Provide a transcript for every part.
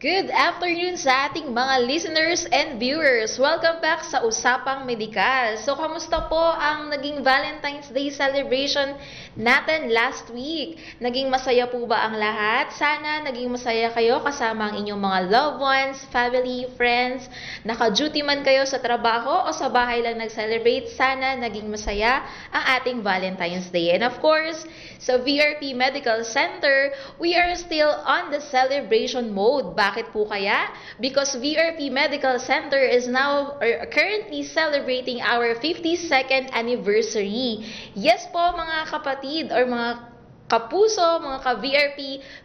Good afternoon sa ating mga listeners and viewers. Welcome back sa Usapang Medikal. So, kamusta po ang naging Valentine's Day celebration natin last week? Naging masaya po ba ang lahat? Sana naging masaya kayo kasama ang inyong mga loved ones, family, friends. Naka-duty man kayo sa trabaho o sa bahay lang nag-celebrate. Sana naging masaya ang ating Valentine's Day. And of course, sa VRP Medical Center, we are still on the celebration mode. Bakit po kaya? Because VRP Medical Center is now currently celebrating our 52nd anniversary. Yes po mga kapatid or mga kapuso, mga ka-VRP,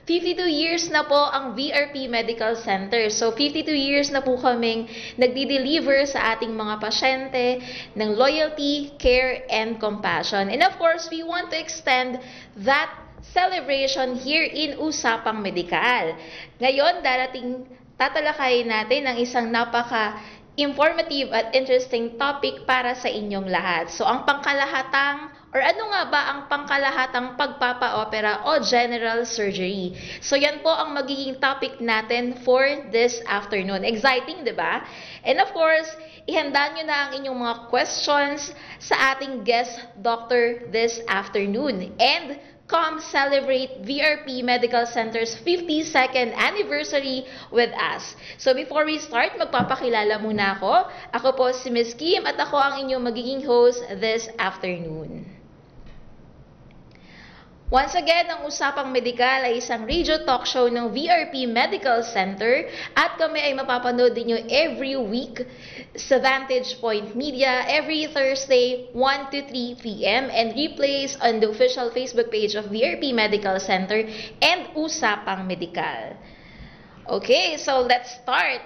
52 years na po ang VRP Medical Center. So 52 years na po kaming nagdi-deliver sa ating mga pasyente ng loyalty, care, and compassion. And of course, we want to extend that celebration here in Usapang Medikal. Ngayon, tatalakayin natin ang isang napaka-informative at interesting topic para sa inyong lahat. So, ang pangkalahatang, or ano nga ba ang pangkalahatang pagpapa-opera o general surgery? So, yan po ang magiging topic natin for this afternoon. Exciting, di ba? And of course, ihanda nyo na ang inyong mga questions sa ating guest doctor this afternoon. And come celebrate VRP Medical Center's 52nd anniversary with us. So before we start, magpapakilala muna ako. Ako po si Ms. Kim at ako ang inyong magiging host this afternoon. Once again, ang Usapang Medikal ay isang radio talk show ng VRP Medical Center at kami ay mapapanood ninyo every week sa Vantage Point Media every Thursday 1 to 3 p.m. and replays on the official Facebook page of VRP Medical Center and Usapang Medikal. Okay, so let's start.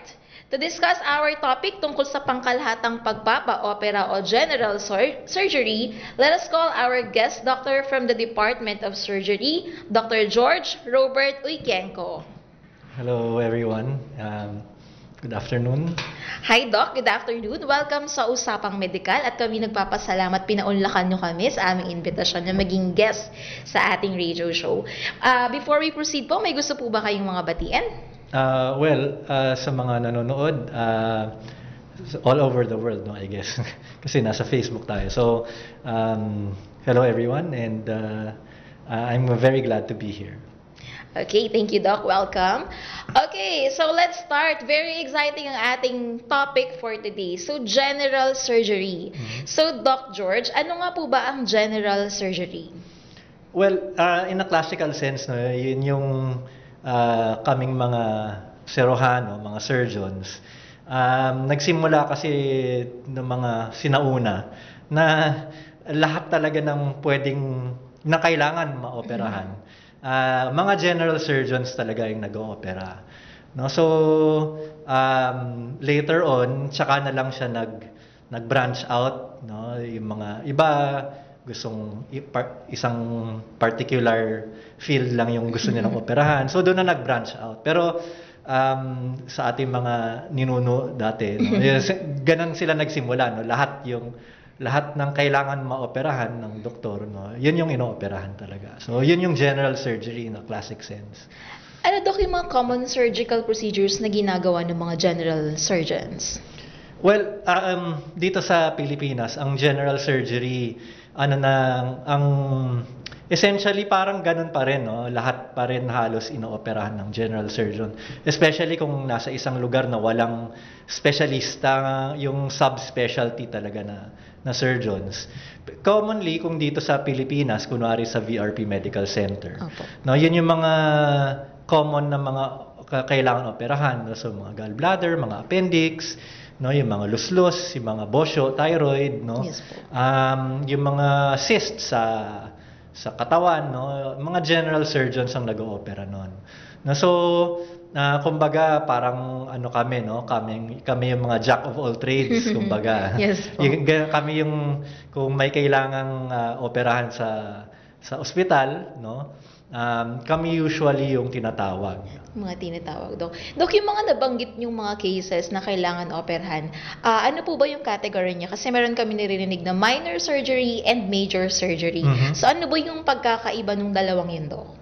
To discuss our topic tungkol sa pangkalahatang pagpapa-opera o general surgery, let us call our guest doctor from the Department of Surgery, Dr. George Robert Uykenko. Hello everyone. Good afternoon. Hi Doc, good afternoon. Welcome sa Usapang Medikal at kami nagpapasalamat pinaunlakan nyo kami sa aming invitasyon na maging guest sa ating radio show. Before we proceed po, may gusto po ba kayong mga batiin? Sa mga nanonood, all over the world, no, I guess. Kasi nasa Facebook tayo. So, hello everyone, and I'm very glad to be here. Okay, thank you Doc. Welcome. Okay, so let's start. Very exciting ang ating topic for today. So, general surgery. So, Doc George, ano nga po ba ang general surgery? Well, in a classical sense, no, yun yung kaming mga serohano, mga surgeons, nagsimula kasi ng mga sinauna na lahat talaga ng na kailangan maoperahan. Mga general surgeons talaga yung nag-oopera. No? So, later on, tsaka na lang siya nag-branch out. No? Yung mga iba, gustong isang particular field lang yung gusto nilang operahan. So, doon na nag-branch out. Pero, sa ating mga ninuno dati, no, ganun sila nagsimula. No? Lahat ng kailangan maoperahan ng doktor, no, yun yung inooperahan talaga. So, yun yung general surgery in a classic sense. Ano, Doc, yung mga common surgical procedures na ginagawa ng mga general surgeons? Well, dito sa Pilipinas, ang general surgery, essentially parang ganun pa rin, no? Lahat pa rin halos inooperahan ng general surgeon. Especially kung nasa isang lugar na walang specialista, yung subspecialty talaga na surgeons. Commonly, kung dito sa Pilipinas, kunwari sa VRP Medical Center, no, yun yung mga common na mga kailangan operahan. No? So, mga gallbladder, mga appendix, no, yung mga luslus, yung mga bosyo, thyroid, no. Yes po. Yung mga cysts sa katawan, no, mga general surgeons ang nag-oopera noon. No, so kumbaga parang kami, no, kami yung mga jack of all trades, kumbaga. Yes po. Kami yung kung may kailangang operahan sa ospital, no, kami usually yung tinatawag. Mga tinatawag, Doc. Doc, yung mga nabanggit yung mga cases na kailangan operahan, ano po ba yung category niya? Kasi meron kami narinig na minor surgery and major surgery. So ano ba yung pagkakaiba ng dalawang yun, Doc?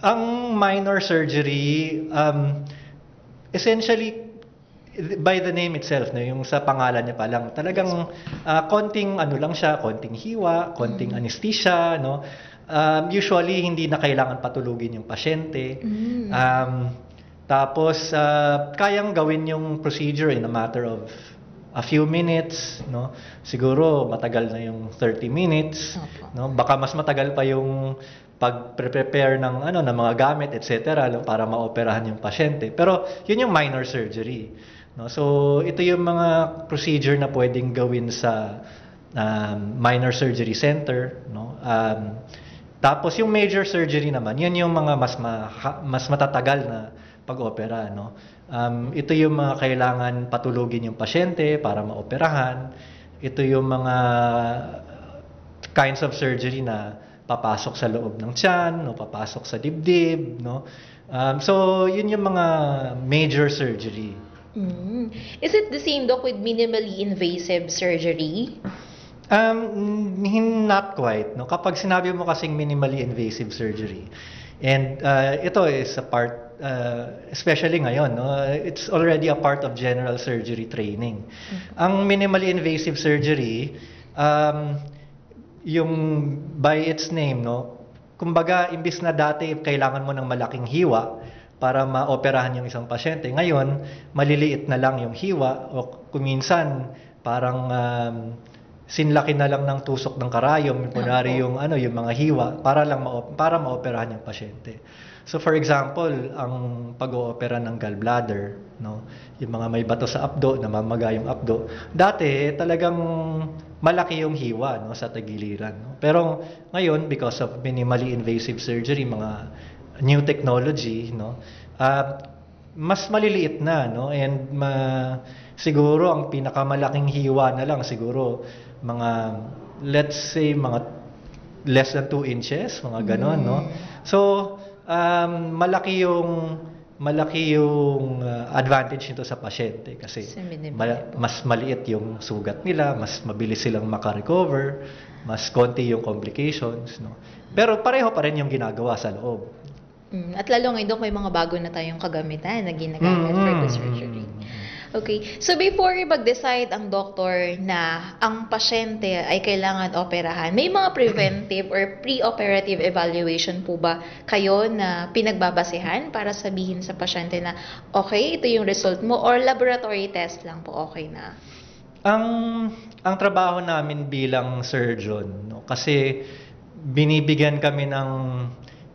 Ang minor surgery, essentially, by the name itself, no, yung sa pangalan niya pa lang, talagang konting ano lang siya, konting hiwa, konting anesthesia, no. Usually hindi na kailangan patulugin yung pasyente. Tapos kayang gawin yung procedure in a matter of a few minutes, no. Siguro matagal na yung 30 minutes, no. Baka mas matagal pa yung pag-prepare ng ano ng mga gamit, etc. para maoperahan yung pasyente. Pero yun yung minor surgery. No? So, ito yung mga procedure na pwedeng gawin sa minor surgery center. No? Tapos, yung major surgery naman, yun yung mga mas matatagal na pag-opera. No? Ito yung mga kailangan patulugin yung pasyente para maoperahan. Ito yung mga kinds of surgery na papasok sa loob ng tiyan, no? Papasok sa dibdib. No? So, yun yung mga major surgery. Is it the same, Doc, with minimally invasive surgery? Not quite. No? Kapag sinabi mo kasing minimally invasive surgery, and ito is a part, especially ngayon, no? It's already a part of general surgery training. Ang minimally invasive surgery, yung by its name, no? Kumbaga, imbis na dati kailangan mo ng malaking hiwa para maoperahan yung isang pasyente. Ngayon, maliliit na lang yung hiwa o kuminsan parang sinlaki na lang ng tusok ng karayom, kunwari yung yung mga hiwa para maoperahan yung pasyente. So for example, ang pag-oopera ng gallbladder, no, yung mga may bato sa abdo, namamaga yung abdo. Dati talagang malaki yung hiwa, no, sa tagiliran, no? Pero ngayon, because of minimally invasive surgery, mga new technology, no, mas maliliit na, no, and siguro ang pinakamalaking hiwa na lang siguro mga, let's say, mga less than 2 inches, mga ganon, no. So malaki yung advantage nito sa pasyente kasi mas maliit yung sugat nila, mas mabilis silang makarecover, mas konti yung complications, no. Pero pareho pa rin yung ginagawa sa loob. At lalo ngayon, Dok, may mga bago na tayong kagamitan na ginagamit for the surgery. Okay. So before mag-decide ang doktor na ang pasyente ay kailangan operahan, may mga preventive or pre-operative evaluation po ba kayo na pinagbabasehan para sabihin sa pasyente na okay, ito yung result mo, or laboratory test lang po okay na? Ang trabaho namin bilang surgeon, no, kasi binibigyan kami ng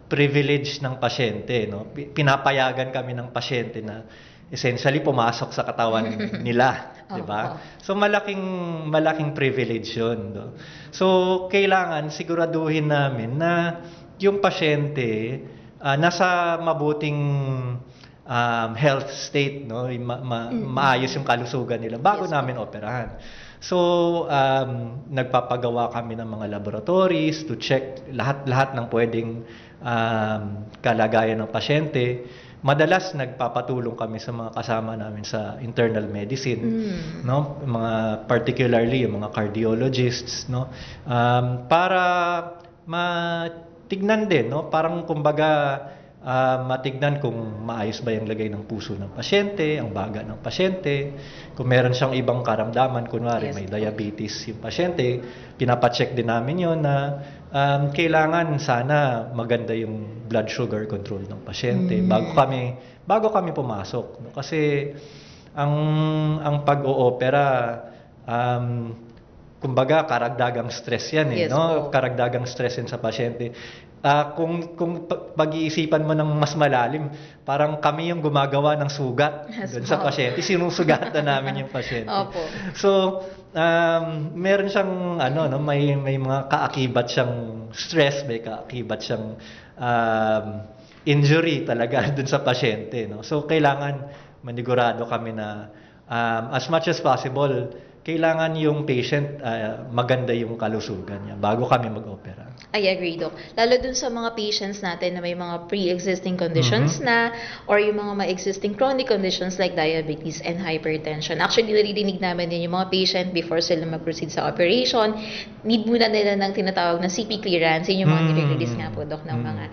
privilege ng pasyente, no? Pinapayagan kami ng pasyente na essentially pumasok sa katawan nila, 'di ba? So malaking privilege 'yon, no? So kailangan siguraduhin namin na yung pasyente nasa mabuting health state, no? Maayos yung kalusugan nila bago namin operahan. So, nagpapagawa kami ng mga laboratories to check lahat ng pwedeng kalagayan ng pasyente. Madalas nagpapatulong kami sa mga kasama namin sa internal medicine, no? Mga particularly yung mga cardiologists, no? Para matignan din, no? Parang kumbaga matignan kung maayos ba yung lagay ng puso ng pasyente, ang baga ng pasyente. Kung meron siyang ibang karamdaman, kunwari may diabetes yung pasyente, pinapacheck din namin yun na kailangan sana maganda yung blood sugar control ng pasyente bago kami pumasok, no? Kasi ang pag-oopera, kumbaga karagdagang stress yan, no? Karagdagang stress yan sa pasyente. Kung pag-iisipan mo ng mas malalim, parang kami yung gumagawa ng sugat doon sa pasyente, sinusugatan namin yung pasyente. So, meron siyang may mga kaakibat siyang stress, may kaakibat siyang injury talaga doon sa pasyente, no? So, kailangan manigurado kami na as much as possible, kailangan yung patient maganda yung kalusugan niya bago kami mag-opera. I agree, Doc. Lalo dun sa mga patients natin na may mga pre-existing conditions na or yung mga existing chronic conditions like diabetes and hypertension. Actually, naririnig namin din yung mga patient before sila mag-proceed sa operation, need muna nila ng tinatawag na CP clearance. Yun yung mga nire-release nga po, Doc, ng mga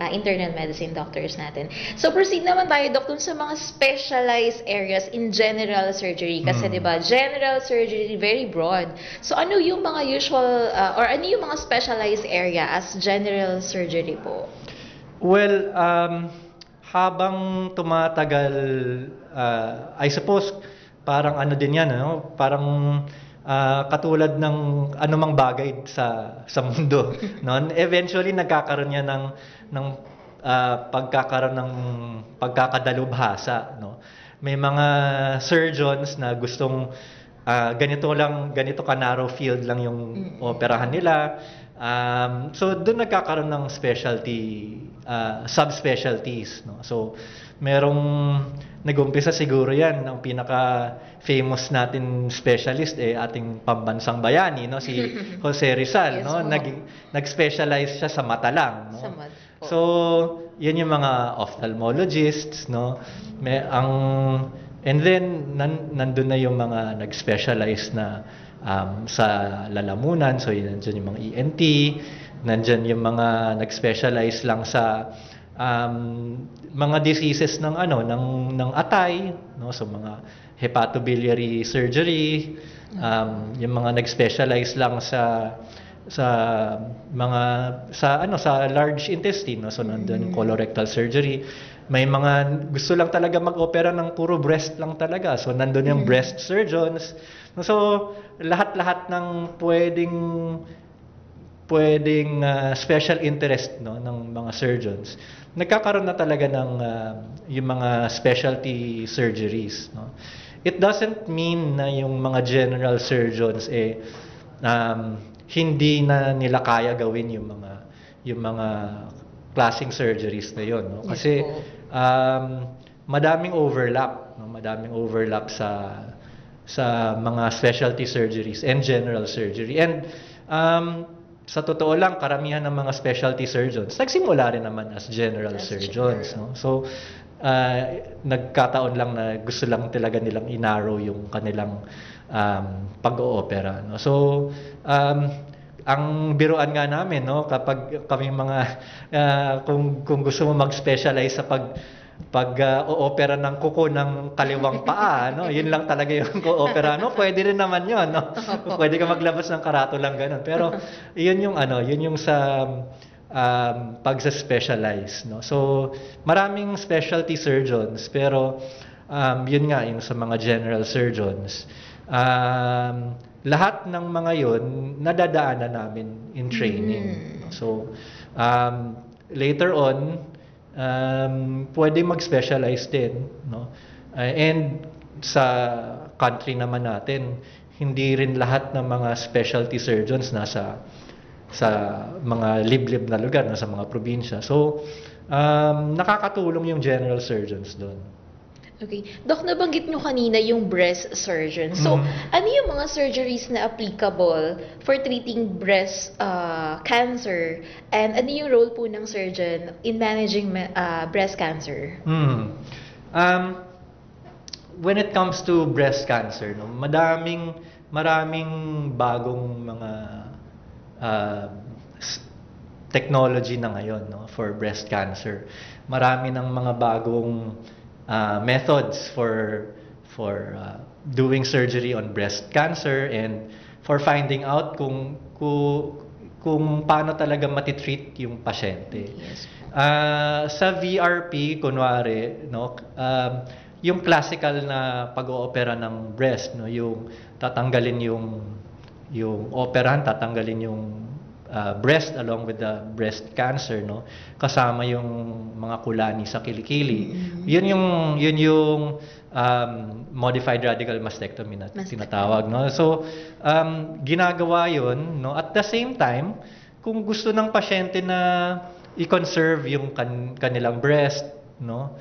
internal medicine doctors natin. So, proceed naman tayo, Doc, dun sa mga specialized areas in general surgery. Kasi, di ba, general surgery, very broad. So, ano yung mga usual, or ano yung mga specialized area as general surgery po? Well, habang tumatagal, I suppose, parang ano din yan, no? Parang katulad ng anumang bagay sa mundo. No? Eventually, nagkakaroon yan ng pagkakaroon ng pagkakadalubhasa. No? May mga surgeons na gustong ganito ka narrow field lang yung operahan nila. So doon nagkakaroon ng specialty, subspecialties, no? So merong nag-umpisa siguro 'yan, ang pinaka famous natin specialist ating pambansang bayani, no, si Jose Rizal, Yes, no, nag-specialize siya sa mata lang, no. Sa mata po. So 'yun yung mga ophthalmologists, no. And then nandun na yung mga nag-specialize na sa lalamunan, so nandiyan yung mga ENT, nandiyan yung mga nag-specialize lang sa mga diseases ng ng atay, no, so mga hepatobiliary surgery, yung mga nag-specialize lang sa large intestine, no, so nandiyan yung colorectal surgery. May mga gusto lang talaga mag-opera ng puro breast lang talaga, so nandoon yung breast surgeons. So lahat-lahat ng pwedeng special interest, no, ng mga surgeons, nagkakaroon na talaga ng yung mga specialty surgeries, no. It doesn't mean na yung mga general surgeons hindi na nila kaya gawin yung mga klaseng surgeries na yon, no. Kasi madaming overlap, no, madaming overlap sa mga specialty surgeries and general surgery. And sa totoo lang, karamihan ng mga specialty surgeons nagsimula rin naman as general surgeons, no? So nagkataon lang na gusto lang talaga nilang inarrow yung kanilang pag-oopera, no? So ang biruan nga namin, no, kapag kami mga kung gusto mo mag-specialize sa pag-oopera ng kuko ng kaliwang paa, no, yun lang talaga yung opera, no, pwede rin naman yun, no. Pwede ka maglabas ng karatulang ganun, pero yun yung sa pagsa-specialize, no. So maraming specialty surgeons, pero yun nga, yung sa mga general surgeons, lahat ng mga yun nadadaanan namin in training. So later on, pwede mag-specialize din, no? And sa country naman natin, hindi rin lahat ng mga specialty surgeons nasa mga liblib na lugar, nasa mga probinsya. So nakakatulong yung general surgeons doon. Okay. Doc, nabanggit nyo kanina yung breast surgeon. So, ano yung mga surgeries na applicable for treating breast cancer? And ano yung role po ng surgeon in managing breast cancer? When it comes to breast cancer, no, maraming bagong mga technology na ngayon, no, for breast cancer. Marami ng mga bagong methods for doing surgery on breast cancer and for finding out kung paano talaga matitreat yung pasyente. Yes. Sa VRP, kunwari, no, yung classical na pag-oopera ng breast, no, yung tatanggalin yung operahan, tatanggalin yung breast along with the breast cancer, no, kasama yung mga kulani sa kilikili. Yun yung modified radical mastectomy na tinatawag, no. So ginagawa yun, no. At the same time, kung gusto ng pasyente na i-conserve yung kanilang breast, no,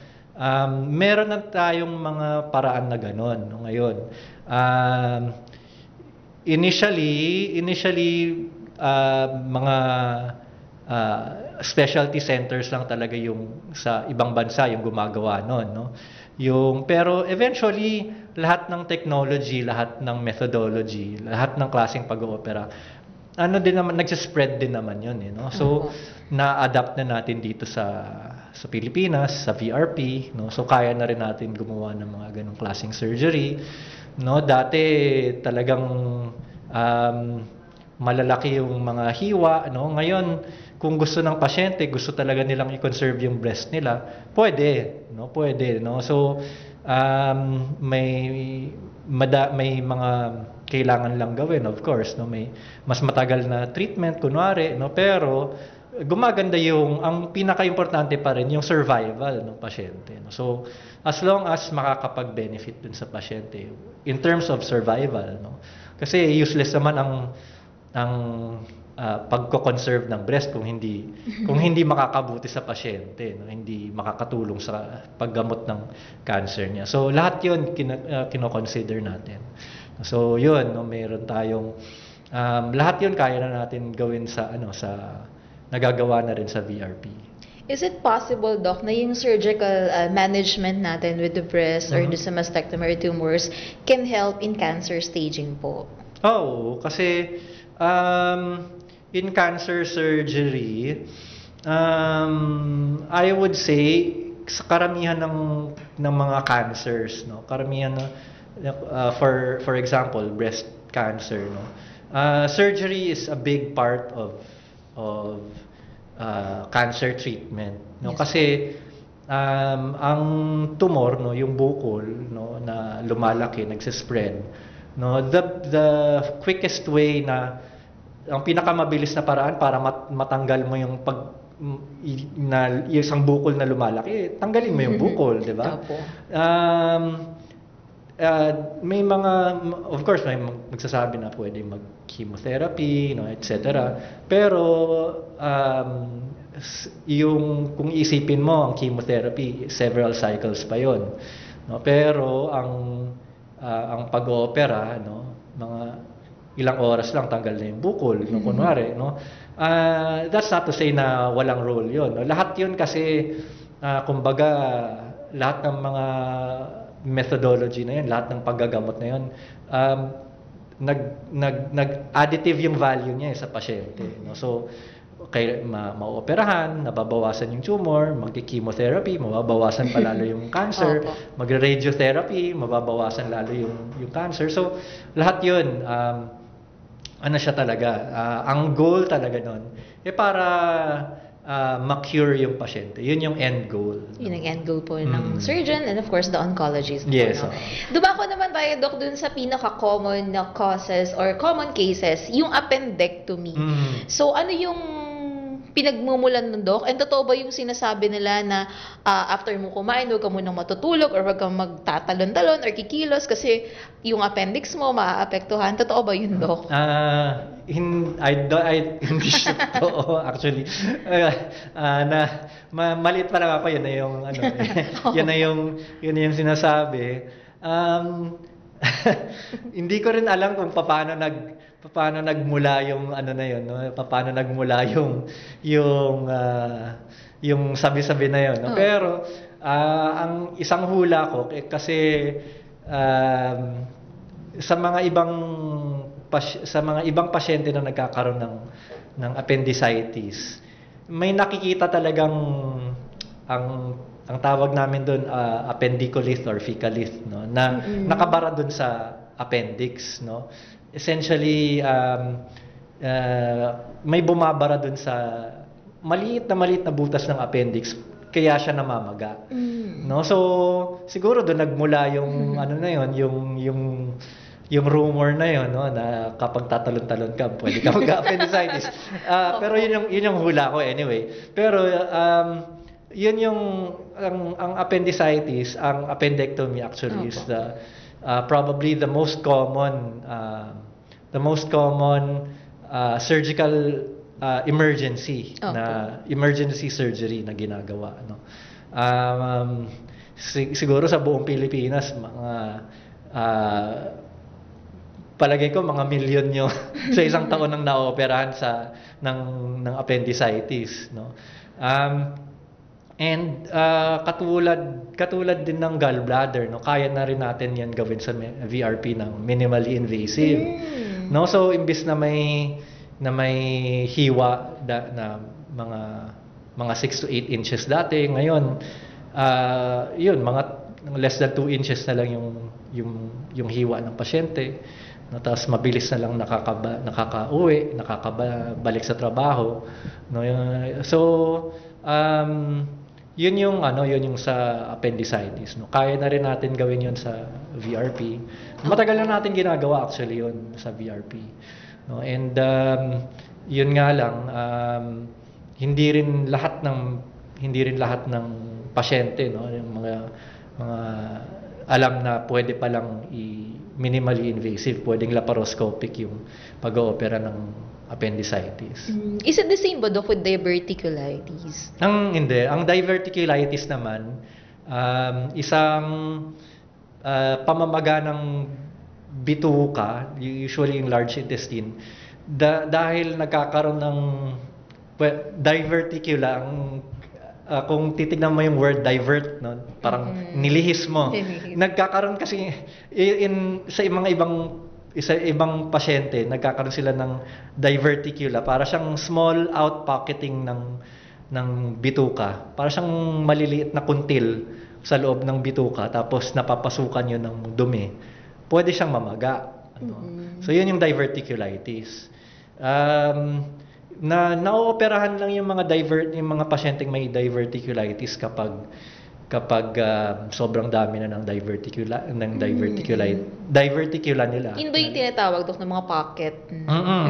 meron na tayong mga paraan na gano'n, no, ngayon. Initially, mga specialty centers lang talaga yung sa ibang bansa yung gumagawa noon, no? Pero eventually, lahat ng technology, lahat ng methodology, lahat ng klaseng pag-oopera, din naman, nagsispread din naman yun, no? So, na-adapt na natin dito sa Pilipinas, sa VRP, no? So, kaya na rin natin gumawa ng mga ganong klaseng surgery, no? Dati, talagang malalaki yung mga hiwa, no? Ngayon, kung gusto ng pasyente, gusto talaga nilang i-conserve yung breast nila, pwede, no? Pwede, no? So, may mga kailangan lang gawin, of course, no? May mas matagal na treatment kunwari, no? Pero gumaganda ang pinaka-importante pa rin yung survival ng pasyente, no? So, as long as makakapag-benefit dun sa pasyente in terms of survival, no? Kasi useless naman ang pagko-conserve ng breast kung hindi makakabuti sa pasyente, no? Hindi makakatulong sa paggamot ng cancer niya. So lahat 'yun kino-consider natin. So 'yun, no, meron tayong lahat 'yun kaya na natin gawin sa nagagawa na rin sa VRP. Is it possible, Doc, na yung surgical management natin with the breast or the mastectomy or tumors can help in cancer staging po? Oo, kasi in cancer surgery, I would say sa karamihan ng mga cancers, no, karamihan for example, breast cancer, no, surgery is a big part of cancer treatment, no. Yes. Kasi ang tumor, no, yung bukol, no, na lumalaki, nagsispread, no, the quickest way ang pinakamabilis na paraan para matanggal mo yung yung isang bukol na lumalaki, tanggalin mo yung bukol, di ba? May mga, of course, may magsasabi na pwede mag-chemotherapy, no, etc. Pero kung isipin mo, ang chemotherapy, several cycles pa yon, no? Pero ang pag-oopera, no, mga ilang oras lang tanggal na yung bukol, no, kunwari, no. That's not to say na walang role yon, no? Lahat yun kasi kumbaga lahat ng mga methodology na yun, lahat ng paggagamot na yun, nag-additive yung value niya sa pasyente, no? So maoperahan, nababawasan yung tumor, magki-chemotherapy, mababawasan pa lalo yung cancer, magre-radiotherapy, mababawasan lalo yung cancer. So lahat yun, siya talaga, ang goal talaga nun, para ma-cure yung pasyente. Yun yung end goal. Yun ang end goal po ng surgeon and of course the oncologist. Yes. No? Dumako naman tayo, Doc, dun sa pinaka-common na causes or common cases, yung appendectomy. So ano yung pinagmumulan ng Doc? And totoo ba yung sinasabi nila na after mo kumain, huwag ka munang matutulog or huwag kang magtatalon-talon or kikilos kasi yung appendix mo maaapektuhan? Totoo ba yun, Doc? Hindi siya totoo, actually. Maliit pa lang ako, yun na yung, yun na yung sinasabi. Hindi ko rin alam kung paano nagmula yung na yun, no? Paano nagmula yung sabi-sabi na yun, no? Pero ang isang hula ko kasi sa mga ibang pasyente na nagkakaroon ng appendicitis, may nakikita talagang ang tawag namin doon appendicolith or fecalith, no, na nakabara doon sa appendix, no. Essentially may bumabara doon sa maliit na butas ng appendix, kaya siya namamaga. No, so siguro doon nagmula yung yung rumor na yun, no, na kapag tatalon-talon ka, pwede ka mag-appendicitis. Pero yun yung hula ko anyway. Pero yun ang appendicitis, ang appendectomy actually is probably the most common surgical emergency na emergency surgery na ginagawa, no. Siguro sa buong Pilipinas mga palagay ko mga milyon yung sa isang taon nang naoperahan ng appendicitis, no. And katulad din ng gallbladder, no, kaya na rin natin 'yan gawin sa VRP ng minimally invasive. No, so imbis na may hiwa na mga 6 to 8 inches dati, ngayon yun, mga less than 2 inches na lang yung hiwa ng pasyente. No, tapos mabilis na lang nakakauwi, nakakabalik sa trabaho, no. So yun yung sa appendicitis, no. Kaya na rin natin gawin yun sa VRP. Matagal na natin ginagawa actually yun sa VRP, no. And yun nga lang, hindi rin lahat ng pasyente, no, yung mga alam na pwede pa lang minimally invasive, pwedeng laparoscopic yung pag-oopera ng appendicitis. Is it the same ba, Doc, with diverticulitis? Hindi. Ang diverticulitis naman, isang pamamaga ng bituka, usually yung large intestine, dahil nagkakaroon ng diverticula, kung titignan mo yung word divert, no, parang nilihis mo. Nagkakaroon kasi sa ibang pasyente, nagkakaroon sila ng diverticula, para siyang small outpocketing ng bituka, para siyang maliliit na kuntil sa loob ng bituka, tapos napapasukan yun ng dumi. Pwede siyang mamaga, ano. So yun yung diverticulitis. Naooperahan lang yung mga pasyenteng may diverticulitis kapag sobrang dami na ng diverticula nila. Yun ba yung tinatawag, Dok, ng mga pocket?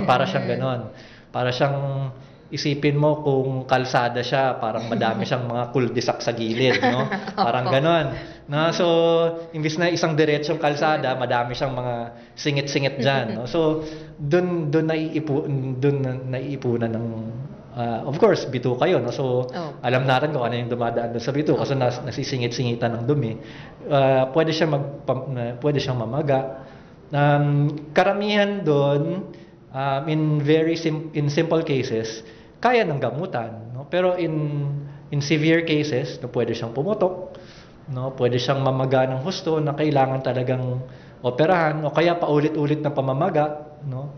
Para siyang ganon. Para siyang, isipin mo kung kalsada siya, parang madami siyang mga kuldisak sa gilid, no? Parang ganon. No? So, imbis na isang diretsong kalsada, madami siyang mga singit-singit dyan, no? So, doon naiipunan ng of course, bituka yun, no? So, alam natin kung ano yung dumadaan doon sa bituka, kasi nasisingit-singitan ng dumi. Pwede siyang mamaga. Karamihan doon, in simple cases, kaya ng gamutan, no? Pero in severe cases, no, pwede siyang pumutok, no? Pwede siyang mamaga ng husto na kailangan talagang operahan, o kaya paulit-ulit na pamamaga, no?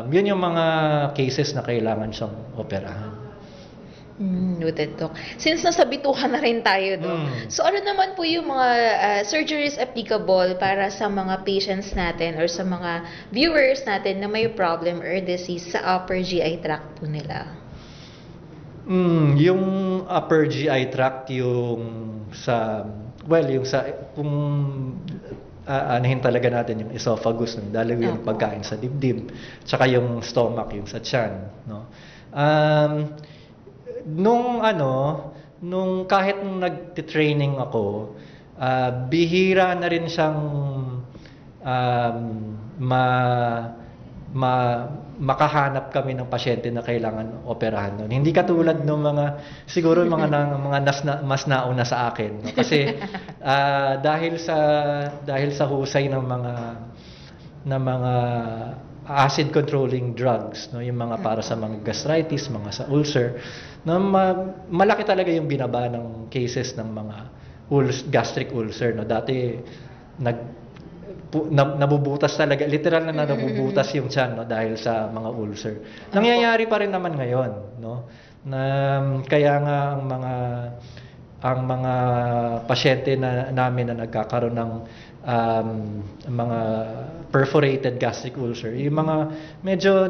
Yun yung mga cases na kailangan siyang operahan. Noted, Doc. Since nasa bituka na rin tayo, Doc, so ano naman po yung mga surgeries applicable para sa mga patients natin or sa mga viewers natin na may problem or disease sa upper GI tract po nila? Yung upper GI tract, kung anahin talaga natin yung esophagus, ng dalawa yung pagkain sa dibdib, tsaka yung stomach, yung sa tiyan, no. Nung kahit nagte-training ako, bihira na rin siyang makahanap kami ng pasyente na kailangan operahan noon. Hindi katulad ng siguro mga mas nauna sa akin, no? Kasi dahil sa husay ng mga acid controlling drugs, no, yung mga para sa mga gastritis, mga sa ulcer, no, malaki talaga yung binaba ng cases ng mga gastric ulcer, no. Dati nabubutas talaga, literal na nabubutas yung tiyan, no, dahil sa mga ulcer. Nangyayari pa rin naman ngayon, no, na kaya nga ang mga pasyente namin na nagkakaroon ng mga perforated gastric ulcer, yung mga medyo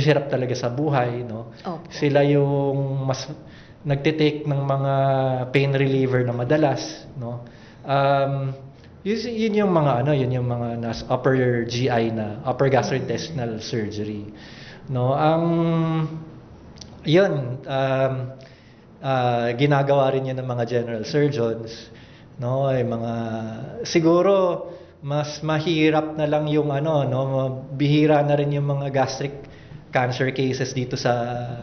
hirap talaga sa buhay, no. Sila yung mas nagte-take ng mga pain reliever na madalas, no. Yun yung mga nasa upper GI na upper gastrointestinal surgery, no. Ginagawa rin yun ng mga general surgeons, no. Ay siguro mas mahirap na lang yung bihira na rin yung mga gastric cancer cases dito sa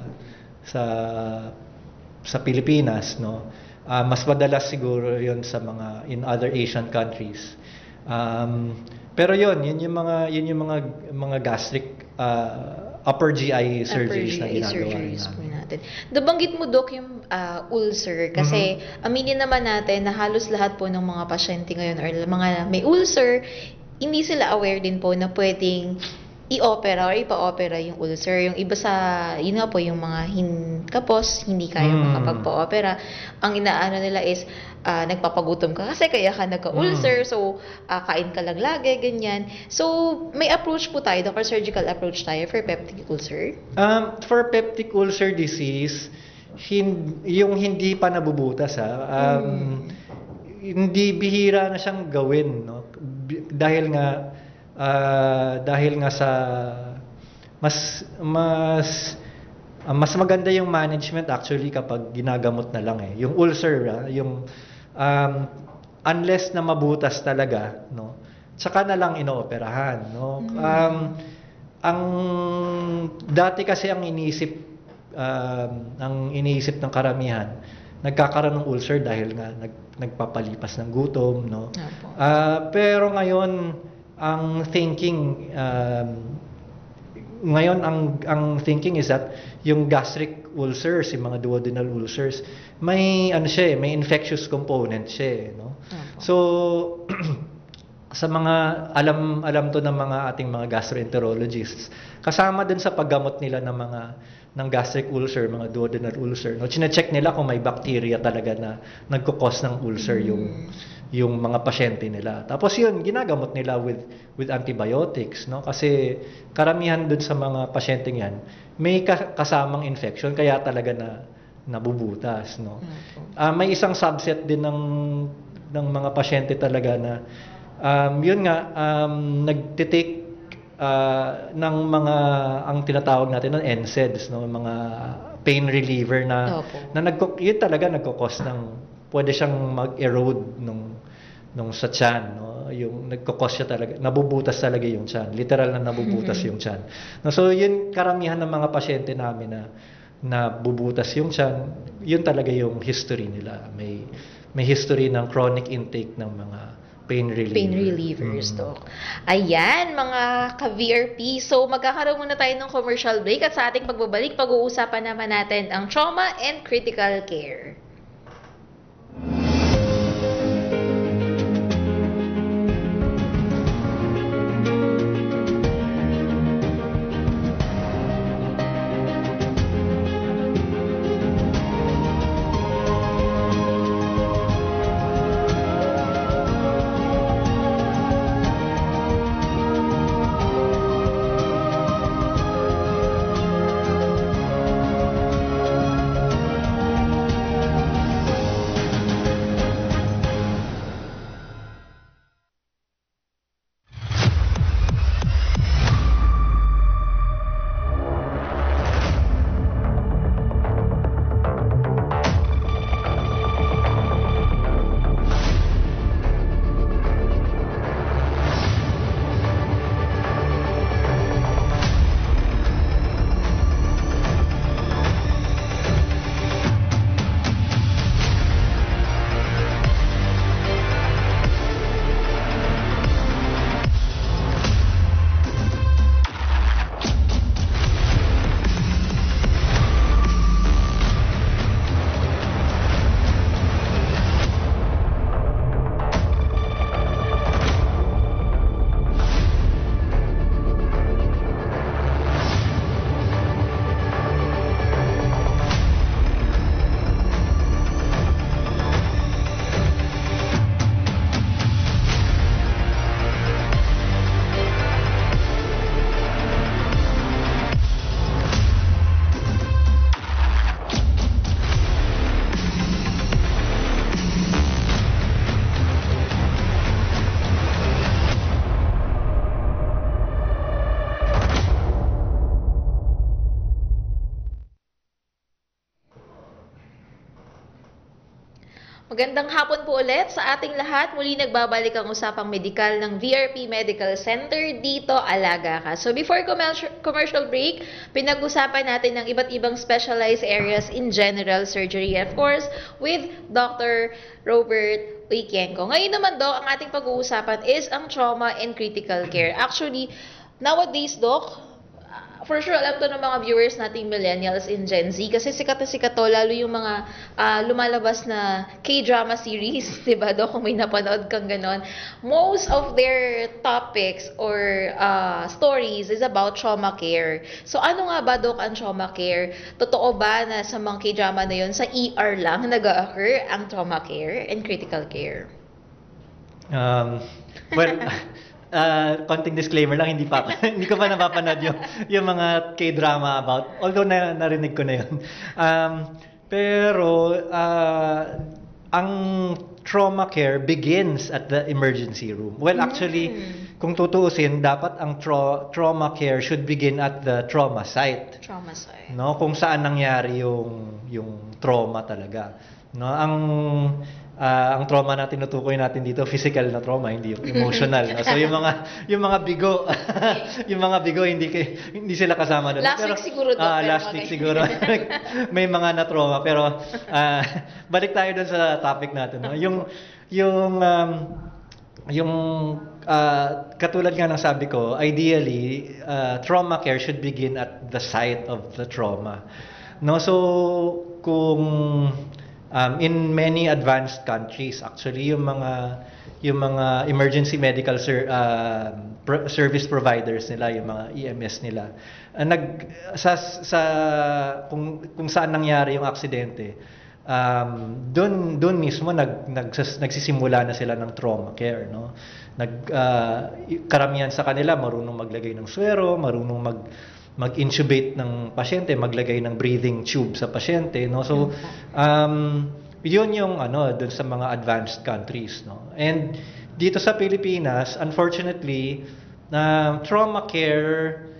Pilipinas, no. Mas madalas siguro yun sa in other Asian countries. Pero yun yung mga gastric upper GI surgeries na ginagawa po namin. natin. Nabanggit mo, Dok, yung ulcer. Kasi aminin naman natin na halos lahat po ng mga pasyente ngayon or mga may ulcer, hindi sila aware din po na pwedeng i-opera or ipa-opera yung ulcer. Yung iba yun nga po, yung mga kapos, hindi kaya makapagpa-opera. Ang inaano nila is, nagpapagutom ka kasi kaya ka nagka-ulcer, so kain ka lang lagi, ganyan. So, may approach po tayo, Dr. Surgical approach tayo for peptic ulcer? For peptic ulcer disease, yung hindi pa nabubutas, hindi bihira na siyang gawin, no? Dahil nga sa mas maganda yung management actually kapag ginagamot na lang yung ulcer, yung unless na mabutas talaga, no, tsaka na lang inooperahan, no. Ang dati kasi ang iniisip ng karamihan, nagkakaroon ng ulcer dahil nga nagpapalipas ng gutom, no. Pero ngayon ang thinking is that yung gastric ulcers, yung mga duodenal ulcers, may may infectious component siya, no. So sa mga alam to ng mga ating mga gastroenterologists, kasama din sa paggamot nila ng gastric ulcer, mga duodenal ulcer, no, chine-check nila kung may bacteria talaga na nagko-cause ng ulcer yung mga pasyente nila. Tapos yun, ginagamot nila with antibiotics, no? Kasi karamihan dun sa mga pasyente yan, may kasamang infection, kaya talaga nabubutas, no? May isang subset din ng mga pasyente talaga na yun nga, nagtitake ng mga, ang tinatawag natin ng NSAIDs, no? Mga pain reliever na yun talaga nagko-cause pwede siyang mag-erode nung sa tiyan, no? Yung nagko-cause siya talaga, nabubutas talaga yung tiyan. Literal na nabubutas yung tiyan. No, so yun, karamihan ng mga pasyente namin na nabubutas yung tiyan, yun talaga yung history nila. May history ng chronic intake ng mga pain relievers. Doc. Ayan, mga ka-VRP. So, magkakaroon muna tayo ng commercial break at sa ating pagbabalik, pag-uusapan naman natin ang trauma and critical care. Magandang hapon po ulit sa ating lahat. Muli nagbabalik ang usapang medikal ng VRP Medical Center dito, Alaga Ka. So before commercial break, pinag-usapan natin ng iba't ibang specialized areas in general surgery, of course, with Dr. Robert Oikenco. Ngayon naman, Doc, ang ating pag-uusapan is ang trauma and critical care. Actually, nowadays, Doc, for sure, alam to ng mga viewers nating millennials in Gen Z kasi sikat na sikat to, lalo yung mga lumalabas na K-drama series, diba, Dok, kung may napanood kang ganon. Most of their topics or stories is about trauma care. So, ano nga ba, Dok, ang trauma care? Totoo ba na sa mga K-drama na yun, sa ER lang nag-occur ang trauma care and critical care? Well, konting disclaimer lang, hindi ko pa napapanood yung mga K-drama about, although narinig ko na yun. Pero ang trauma care begins at the emergency room. Well, actually, kung tutuusin, dapat ang trauma care should begin at the trauma site. Trauma site. No, kung saan nangyari yung trauma talaga. No, ang trauma na tinutukoy natin dito, physical na trauma, hindi yung emotional. No? So yung mga bigo, yung mga bigo hindi sila kasama doon. Last week siguro doon. Last week siguro. May mga na trauma, pero balik tayo doon sa topic natin. No? Yung katulad nga ng sabi ko, ideally trauma care should begin at the site of the trauma. No, so kung in many advanced countries, actually, yung mga emergency medical service providers nila, yung mga EMS nila, kung saan nangyari yung aksidente, doon mismo nagsisimula na sila ng trauma care, no? Karamihan sa kanila marunong maglagay ng swero, marunong mag-intubate ng pasyente, maglagay ng breathing tube sa pasyente, no? So yun yung doon sa mga advanced countries, no? And dito sa Pilipinas, unfortunately, trauma care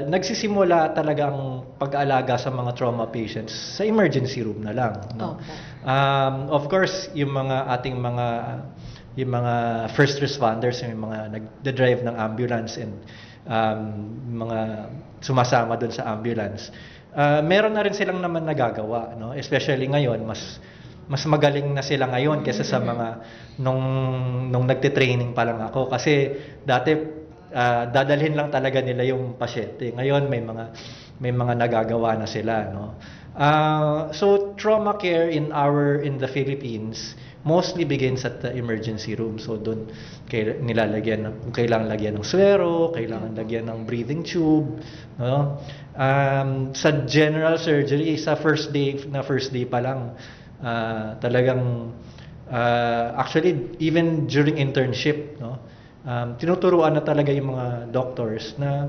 nagsisimula talagang pag-aalaga sa mga trauma patients sa emergency room na lang, no? Of course, yung mga first responders, yung mga nagde-drive ng ambulance and mga sumasama doon sa ambulance, meron na rin silang naman nagagawa, no? Especially ngayon, mas magaling na sila ngayon kaysa sa mga nung nagte-training pa lang ako, kasi dati dadalhin lang talaga nila yung pasyente. Ngayon may mga nagagawa na sila, no? So trauma care in the Philippines mostly begins at the emergency room. So doon kung kailangan lagyan ng swero, kailangan lagyan ng breathing tube, no? Sa general surgery, sa first day pa lang, talagang actually even during internship, no, tinuturuan na talaga yung mga doctors na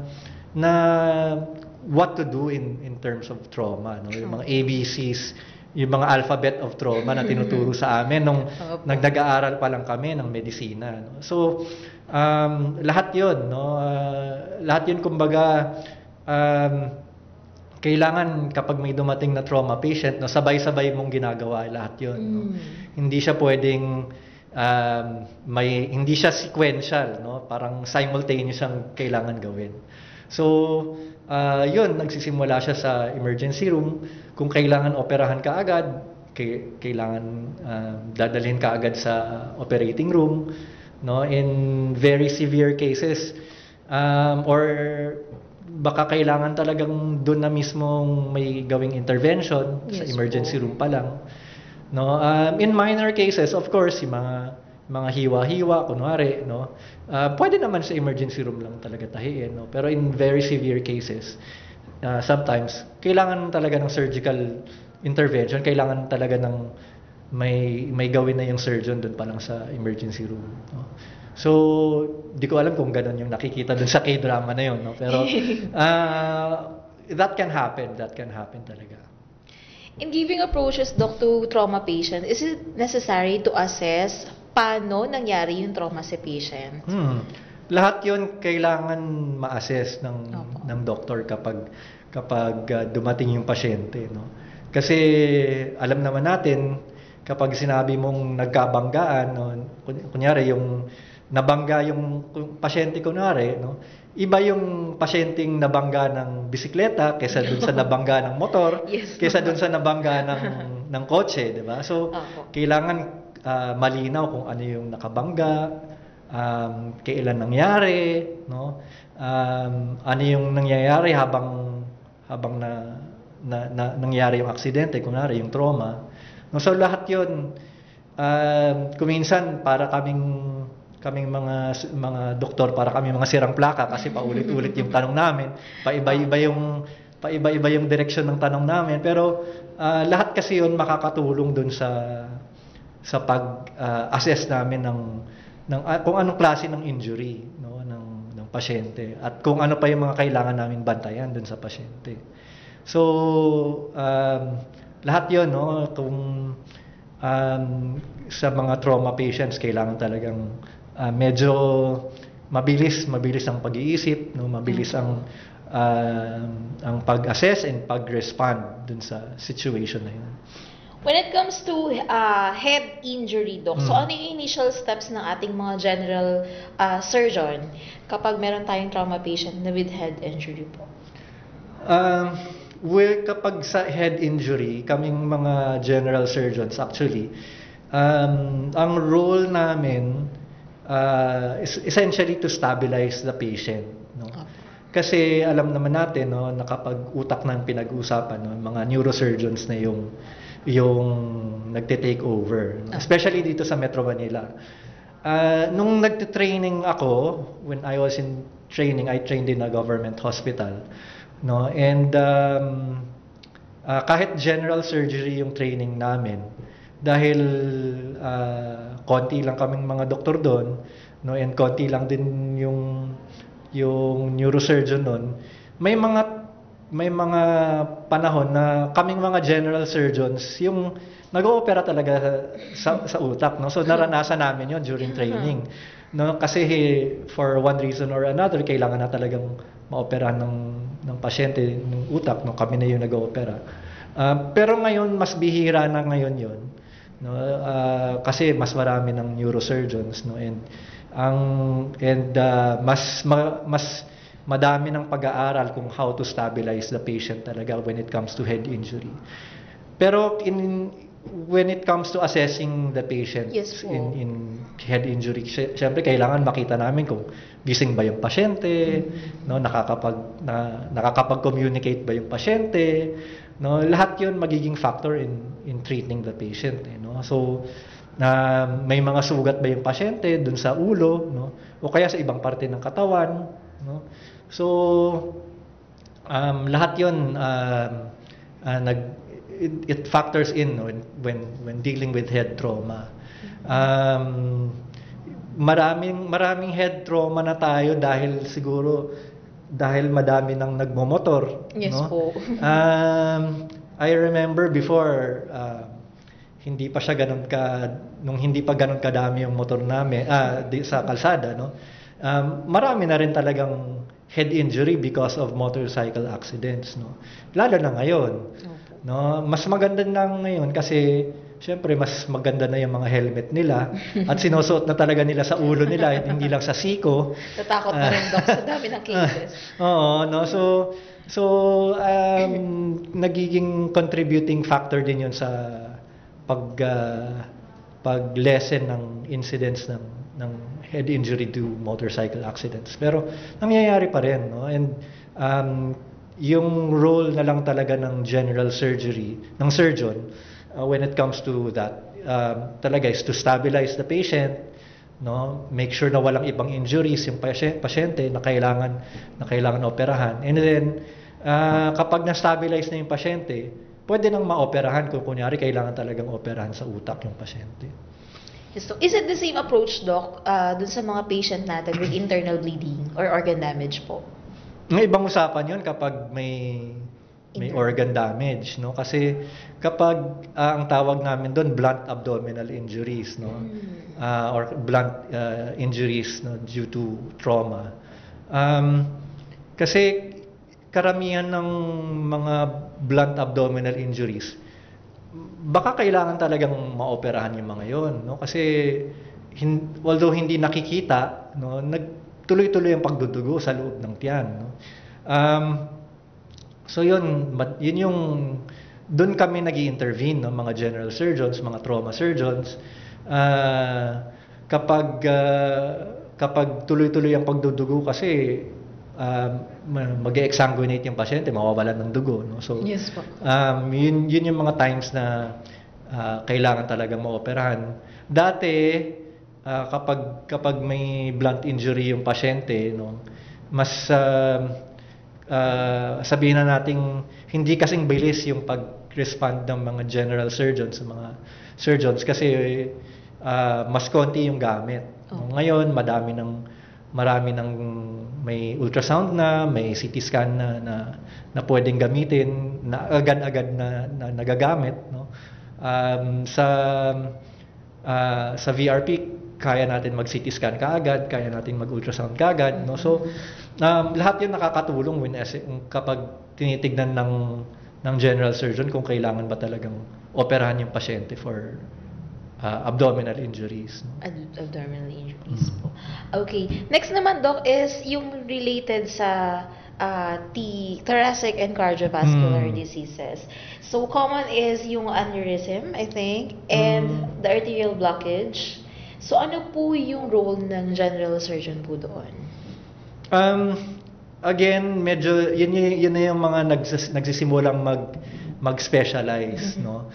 what to do in terms of trauma, no? Yung mga ABCs, yung mga alphabet of trauma na tinuturo sa amin nung nagdag-aaral pa lang kami ng medisina, no? So lahat 'yon, no? Lahat 'yun, kumbaga, kailangan kapag may dumating na trauma patient, no, sabay-sabay mong ginagawa lahat 'yon, no? Hindi siya pwedeng hindi siya sequential, no? Parang simultaneous ang kailangan gawin. So yun, nagsisimula siya sa emergency room. Kung kailangan operahan ka agad, kailangan dadalhin ka agad sa operating room, no? In very severe cases, or baka kailangan talagang doon na mismo may gawing intervention, sa emergency room pa lang, no? In minor cases, of course, yung mga hiwa-hiwa, kunwari, no? Pwede naman sa emergency room lang talaga tahiin, no? Pero in very severe cases, sometimes kailangan talaga ng surgical intervention, kailangan talaga ng may gawin na yung surgeon doon pa lang sa emergency room, no? So, di ko alam kung gano'n yung nakikita doon sa K-drama na yun, no? Pero that can happen talaga. In giving approaches, Doc, to trauma patient, is it necessary to assess paano nangyari yung trauma sa patient? Lahat yun kailangan ma-assess ng doktor kapag dumating yung pasyente, no? Kasi alam naman natin, kapag sinabi mong nagkabanggaan, no, kunyari yung nabangga yung pasyente kunwari, no, iba yung pasyenteng nabangga ng bisikleta kaysa dun sa nabangga ng motor, Yes, kaysa naman. dun sa nabangga ng kotse, di ba? So, Opo. kailangan malinaw kung ano yung nakabangga, kailan nangyari, no? Ano yung nangyayari habang nangyari yung aksidente, kunwari yung trauma. No, so lahat 'yun kuminsan para kaming mga doktor, para kami mga sirang plaka kasi paulit-ulit yung tanong namin, paiba-iba yung direksyon ng tanong namin, pero lahat kasi 'yun makakatulong dun sa pag-assess namin ng kung anong klase ng injury, no, ng pasyente at kung ano pa yung mga kailangan naming bantayan dun sa pasyente. So lahat 'yon, no, kung sa mga trauma patients kailangan talagang medyo mabilis ang pag-iisip, no, mabilis ang pag-assess and pag-respond dun sa situation na 'yun. When it comes to head injury, Doc, so ano yung initial steps ng ating mga general surgeon kapag meron tayong trauma patient na with head injury po? Kapag sa head injury, kaming mga general surgeons actually, ang role namin is essentially to stabilize the patient, no? Kasi alam naman natin, no, na kapag utak na ang pinag-uusapan, no, mga neurosurgeons na yung nagte-take over, no? Especially dito sa Metro Manila. Nung nagte-training ako, when I was in training, I trained in a government hospital, no, and kahit general surgery yung training namin, dahil konti lang kaming mga doktor doon, no, and konti lang din yung neurosurgeon doon, may mga panahon na kaming mga general surgeons yung nag-oopera talaga sa utak, no? So naranasan namin yon during training, no, kasi for one reason or another kailangan na talagang maoperahan ng pasyente ng utak, no, kami na yung nag-oopera. Pero ngayon mas bihira na ngayon yon, no, kasi mas marami ng neurosurgeons, no, and mas madami ng pag-aaral kung how to stabilize the patient talaga when it comes to head injury. Pero when it comes to assessing the patient, Yes po, in head injury, syempre kailangan makita namin kung gising ba yung pasyente, no, nakakapag-communicate ba yung pasyente, no, lahat 'yun magiging factor in treating the patient, no. So may mga sugat ba yung pasyente dun sa ulo, no, o kaya sa ibang parte ng katawan, no. So lahat 'yun it factors in, no, when dealing with head trauma. Maraming head trauma na tayo dahil madami nang nagmomotor, yes no? po. I remember before, nung hindi pa ganun kadami yung motor namin sa kalsada, no? Marami na rin talagang head injury because of motorcycle accidents, no? Lalo na ngayon, no? Mas maganda na ngayon kasi syempre mas maganda na yung mga helmet nila at sinusuot na talaga nila sa ulo nila, hindi lang sa siko. Tatakot na rin, Doc, sa dami ng cases. Oo, no? So nagiging contributing factor din yun sa pag-lessen ng incidents ng head injury to motorcycle accidents. Pero nangyayari pa rin, no? And yung role na lang talaga ng general surgery, ng surgeon, when it comes to that, talaga is to stabilize the patient, no? Make sure na walang ibang injuries yung pasyente na kailangan operahan. And then kapag na-stabilize na yung pasyente, pwede nang maoperahan kung kunyari kailangan talagang operahan sa utak yung pasyente. Yes, so is it the same approach, Doc, dun sa mga patient natin with internal bleeding or organ damage po? Ng ibang usapan yun kapag may organ damage, no? Kasi kapag ang tawag namin doon blunt abdominal injuries, no? Or blunt injuries, no, due to trauma. Kasi karamihan ng mga blunt abdominal injuries, baka kailangan talagang maoperahan yung mga yon, no? Kasi although hindi nakikita, no, nagtuloy-tuloy ang pagdudugo sa loob ng tiyan, no? Um, so yun yung doon kami nag-i-intervene, no, mga general surgeons, mga trauma surgeons, kapag tuloy-tuloy ang pagdudugo kasi mag-exsanguinate yung pasyente, mawawalan ng dugo, no? So, Yes po. yun yung mga times na kailangan talagang maoperahan. Dati, kapag may blunt injury yung pasyente, no, mas sabihin na nating hindi kasing bilis yung pag-respond ng mga general surgeons, mga surgeons, kasi mas konti yung gamit. No? Ngayon, marami ng may ultrasound na, may CT scan na pwedeng gamitin, na agad-agad na nagagamit, no? Sa VRP, kaya natin mag-CT scan kaagad, kaya natin mag-ultrasound kaagad, no? So, lahat 'yun nakakatulong kapag tinitignan ng general surgeon kung kailangan ba talagang operahan yung pasyente for abdominal injuries. Abdominal injuries po. Okay. Next naman, Doc, is yung related sa thoracic and cardiovascular diseases. So, common is yung aneurysm, I think, and the arterial blockage. So, ano po yung role ng general surgeon po doon? Again, medyo yun na yung mga nagsisimulang mag-specialize, no?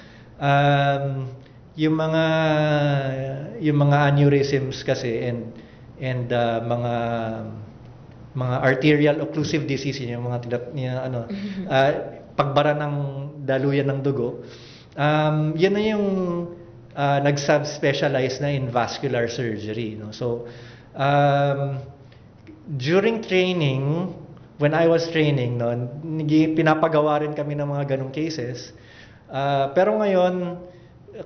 Yung mga aneurysms kasi and mga arterial occlusive disease, yung mga pagbara ng daluyan ng dugo, yun na yung nag-subspecialize na in vascular surgery, no? So during training, when I was training, no, pinapagawa rin kami ng mga ganong cases. Pero ngayon,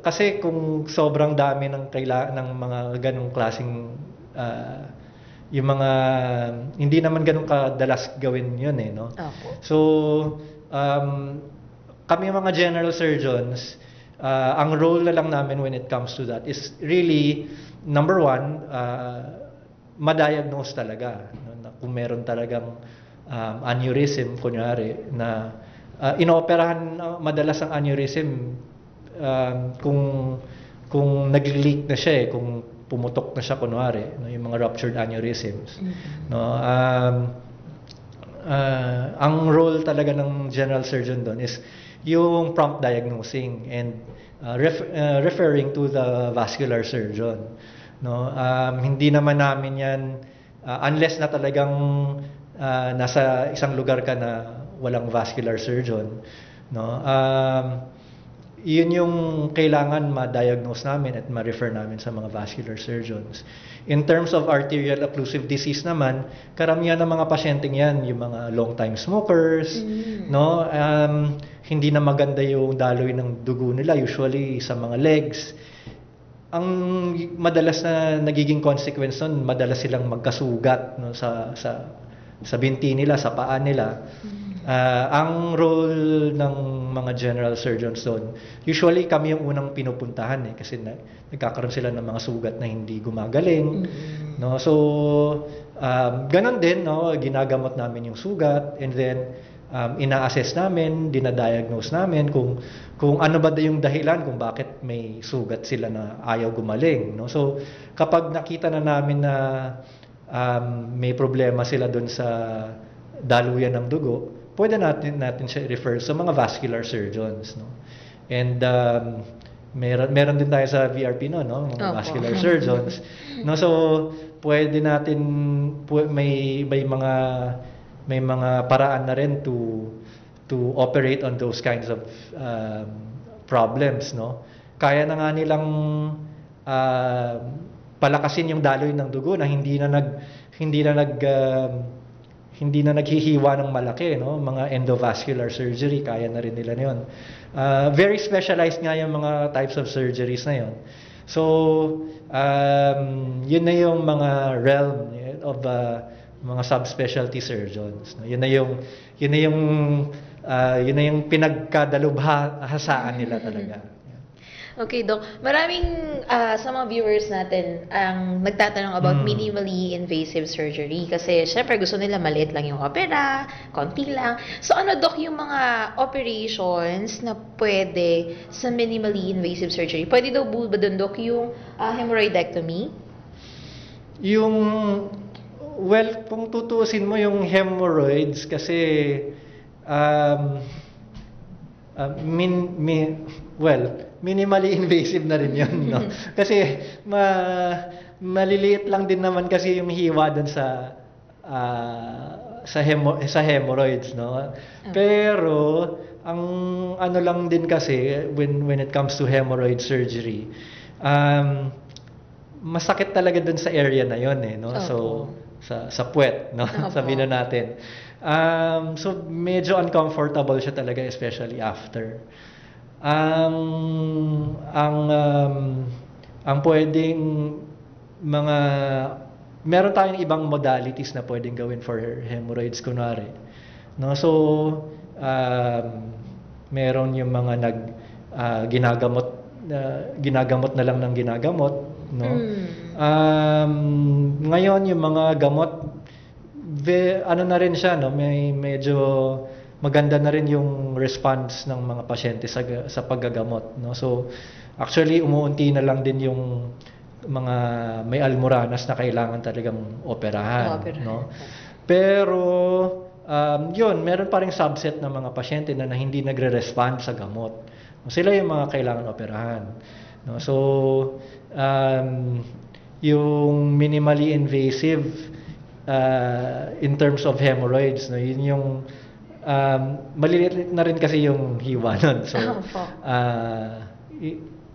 kasi kung sobrang dami ng mga ganong klaseng yung mga hindi naman ganun kadalas gawin yun, no? Opo. So kami mga general surgeons, ang role na lang namin when it comes to that is really, number one, ma-diagnose talaga, no? Na kung meron talagang aneurysm, kunyari, na inooperahan madalas ang aneurysm kung nag-leak na siya, kung pumutok na siya, kunwari, no, yung mga ruptured aneurysms, no. Ang role talaga ng general surgeon doon is yung prompt diagnosing and referring to the vascular surgeon, no. Hindi naman namin yan unless na talagang nasa isang lugar ka na walang vascular surgeon, no. Yun yung kailangan ma-diagnose namin at ma-refer namin sa mga vascular surgeons. In terms of arterial occlusive disease naman, karamihan ng mga pasyenteng yan, yung mga long-time smokers, no? Hindi na maganda yung daloy ng dugo nila, usually sa mga legs. Ang madalas na nagiging consequence nun, madalas silang magkasugat, no, sa binti nila, sa paa nila. Ang role ng mga general surgeons doon, usually kami yung unang pinupuntahan, kasi nagkakaroon sila ng mga sugat na hindi gumagaling, no? So ganon din, no, ginagamot namin yung sugat, and then ina-assess namin, dinadiagnose namin kung ano ba yung dahilan kung bakit may sugat sila na ayaw gumaling, no? So kapag nakita na namin na may problema sila doon sa daluyan ng dugo, pwede natin siya refer sa mga vascular surgeons, no? And meron din tayo sa VRP, no, mga vascular surgeons, no? So pwede natin may mga paraan na rin to operate on those kinds of problems, no? Kaya na nga nilang palakasin yung daloy ng dugo na hindi na naghihiwa ng malaki, no? Mga endovascular surgery, kaya na rin nila yun. Very specialized nga yung mga types of surgeries na yun. So, yun na yung mga realm of mga subspecialty surgeons, no? Yun na yung Yun na yung pinagkadalubhasaan nila talaga. Okay, Doc. Maraming sa mga viewers natin ang nagtatanong about minimally invasive surgery kasi syempre gusto nila maliit lang yung opera, konti lang. So ano, Doc, yung mga operations na pwede sa minimally invasive surgery? Pwede daw ba dun, Doc, yung hemorrhoidectomy? Yung, well, kung tutusin mo yung hemorrhoids kasi minimally invasive na rin yun, no? Kasi maliliit lang din naman kasi yung hiwa dun sa hemorrhoids, no? Pero ang ano lang din kasi when it comes to hemorrhoid surgery, masakit talaga dun sa area na yon no? So sa puwet, no? Sabihin na natin. So medyo uncomfortable siya talaga, especially after. Ang pwedeng meron tayong ibang modalities na pwedeng gawin for hemorrhoids kunwari, no? So meron yung mga ginagamot na lang ng ginagamot, no? Ngayon yung mga gamot, ano na rin siya, no? Medyo maganda na rin yung response ng mga pasyente sa paggagamot, no? So actually umuunti na lang din yung mga may almoranas na kailangan talagang operahan, no? Pero yun, meron pa ring subset ng mga pasyente na hindi nagre-respond sa gamot. Sila yung mga kailangan operahan, no? So yung minimally invasive in terms of hemorrhoids, no, yun yung maliliit na rin kasi yung hiwa nun. So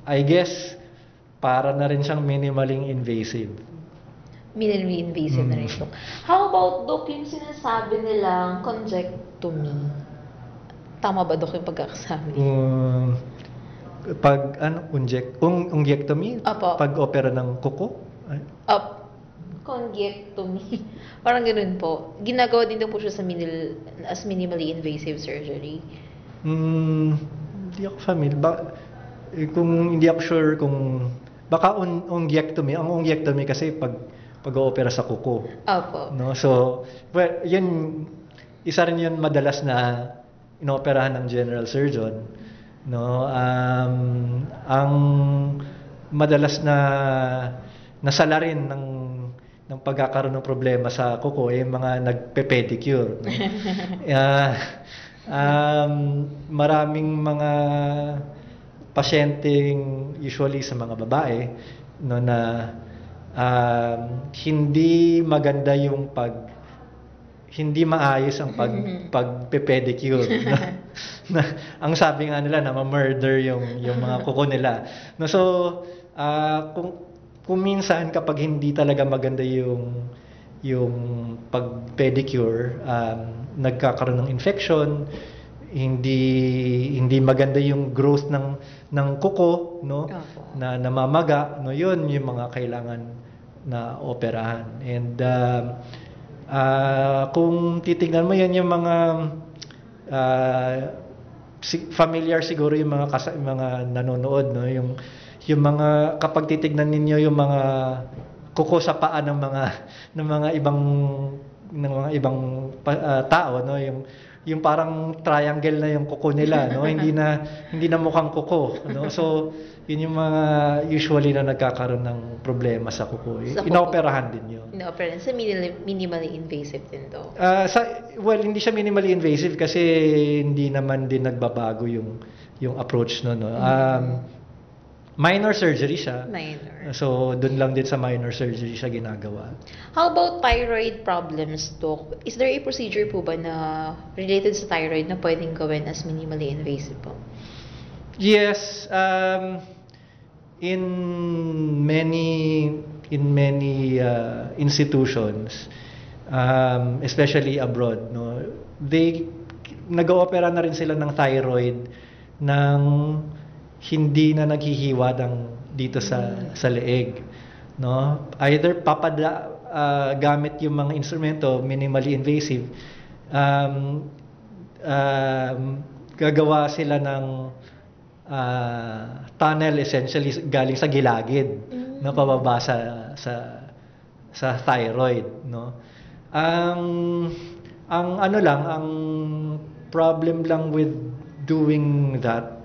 I guess para na rin siyang minimally invasive. Minimally invasive na rin ito. How about, Doc, yung sinasabi nilang conjectomy? Tama ba, Doc, yung pagkakasabi? Ungyectomy? Opo. Pag-opera ng kuko? Conjectomy. Parang ganun po. Ginagawa din daw po siya as minimally invasive surgery. Hindi ako familiar. Kung hindi ako sure kung baka ungyectomy. Ang ungyectomy kasi pag-oopera sa kuko. Opo. No? So, well, isa rin yun madalas na inooperahan ng general surgeon. No? Ang madalas na nasala rin ng pagkakaroon ng problema sa kuko ay mga nagpe-pedicure. No? Maraming mga pasyenteng usually sa mga babae, no, na hindi maganda yung hindi maayos ang pagpe-pedicure. No? Ang sabi nga nila na ma-murder yung mga kuko nila. No, so kung minsan kapag hindi talaga maganda yung pag-pedicure, nagkakaroon ng infection, hindi maganda yung growth ng kuko, no? Na namamaga, no? Yun yung mga kailangan na operahan. And kung titingnan mo, yan yung mga familiar siguro yung mga nanonood, no? Yung mga kapag titignan ninyo yung mga kuko sa paa ng mga ibang tao, no? Yung parang triangle na yung kuko nila, no? Hindi na mukhang kuko, no? So yun yung mga usually na nagkakaroon ng problema sa kuko. Inooperahan din yun. Inooperahan sa minimally invasive din to. Well, hindi siya minimally invasive kasi hindi naman din nagbabago yung approach, no? Minor surgery siya. Minor. So, dun lang din sa minor surgery siya ginagawa. How about thyroid problems, Doc? Is there a procedure po ba na related sa thyroid na pwedeng gawin as minimally invasive po? Yes. In many institutions, especially abroad, no, nag-oopera na rin sila ng thyroid ng hindi na naghihiwa dito sa leeg, no? Either gamit yung mga instrumento minimally invasive, gagawa sila ng tunnel essentially galing sa gilagid na pababa sa thyroid, no. Ang ano lang, ang problem lang with doing that,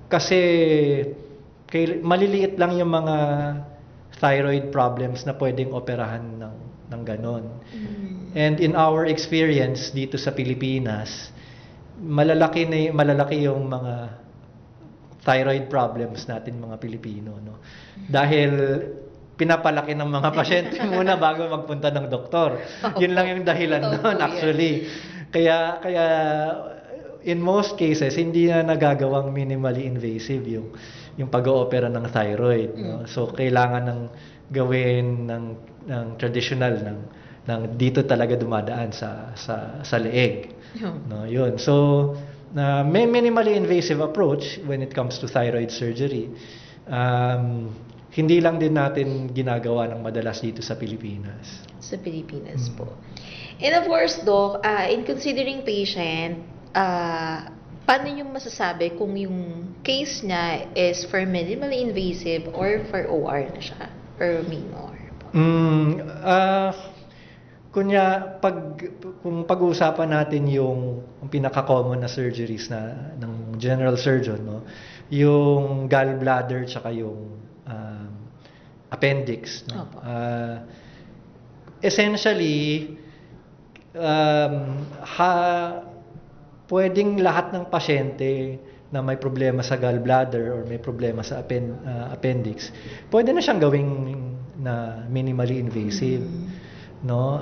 kasi maliliit lang yung mga thyroid problems na pwedeng operahan ng ganon. And in our experience dito sa Pilipinas, malalaki yung mga thyroid problems natin mga Pilipino, no. Dahil pinapalaki ng mga pasyente muna bago magpunta ng doktor. Yun lang yung dahilan doon actually. Kaya in most cases hindi na nagagawang minimally invasive yung pag-oopera ng thyroid, no? So kailangan ng gawin ng traditional ng dito talaga dumadaan sa leeg. No, yun. So may minimally invasive approach when it comes to thyroid surgery. Hindi lang din natin ginagawa ng madalas dito sa Pilipinas. Sa Pilipinas po. And of course, Doc, in considering patient, paano nyo masasabi kung yung case niya is for minimally invasive or for OR na siya? Or minor? Kung pag-uusapan natin yung pinaka-common na surgeries ng general surgeon, no? Yung gallbladder tsaka yung appendix, no? Essentially, pwedeng lahat ng pasyente na may problema sa gallbladder or may problema sa appendix, pwede na siyang gawing na minimally invasive, no?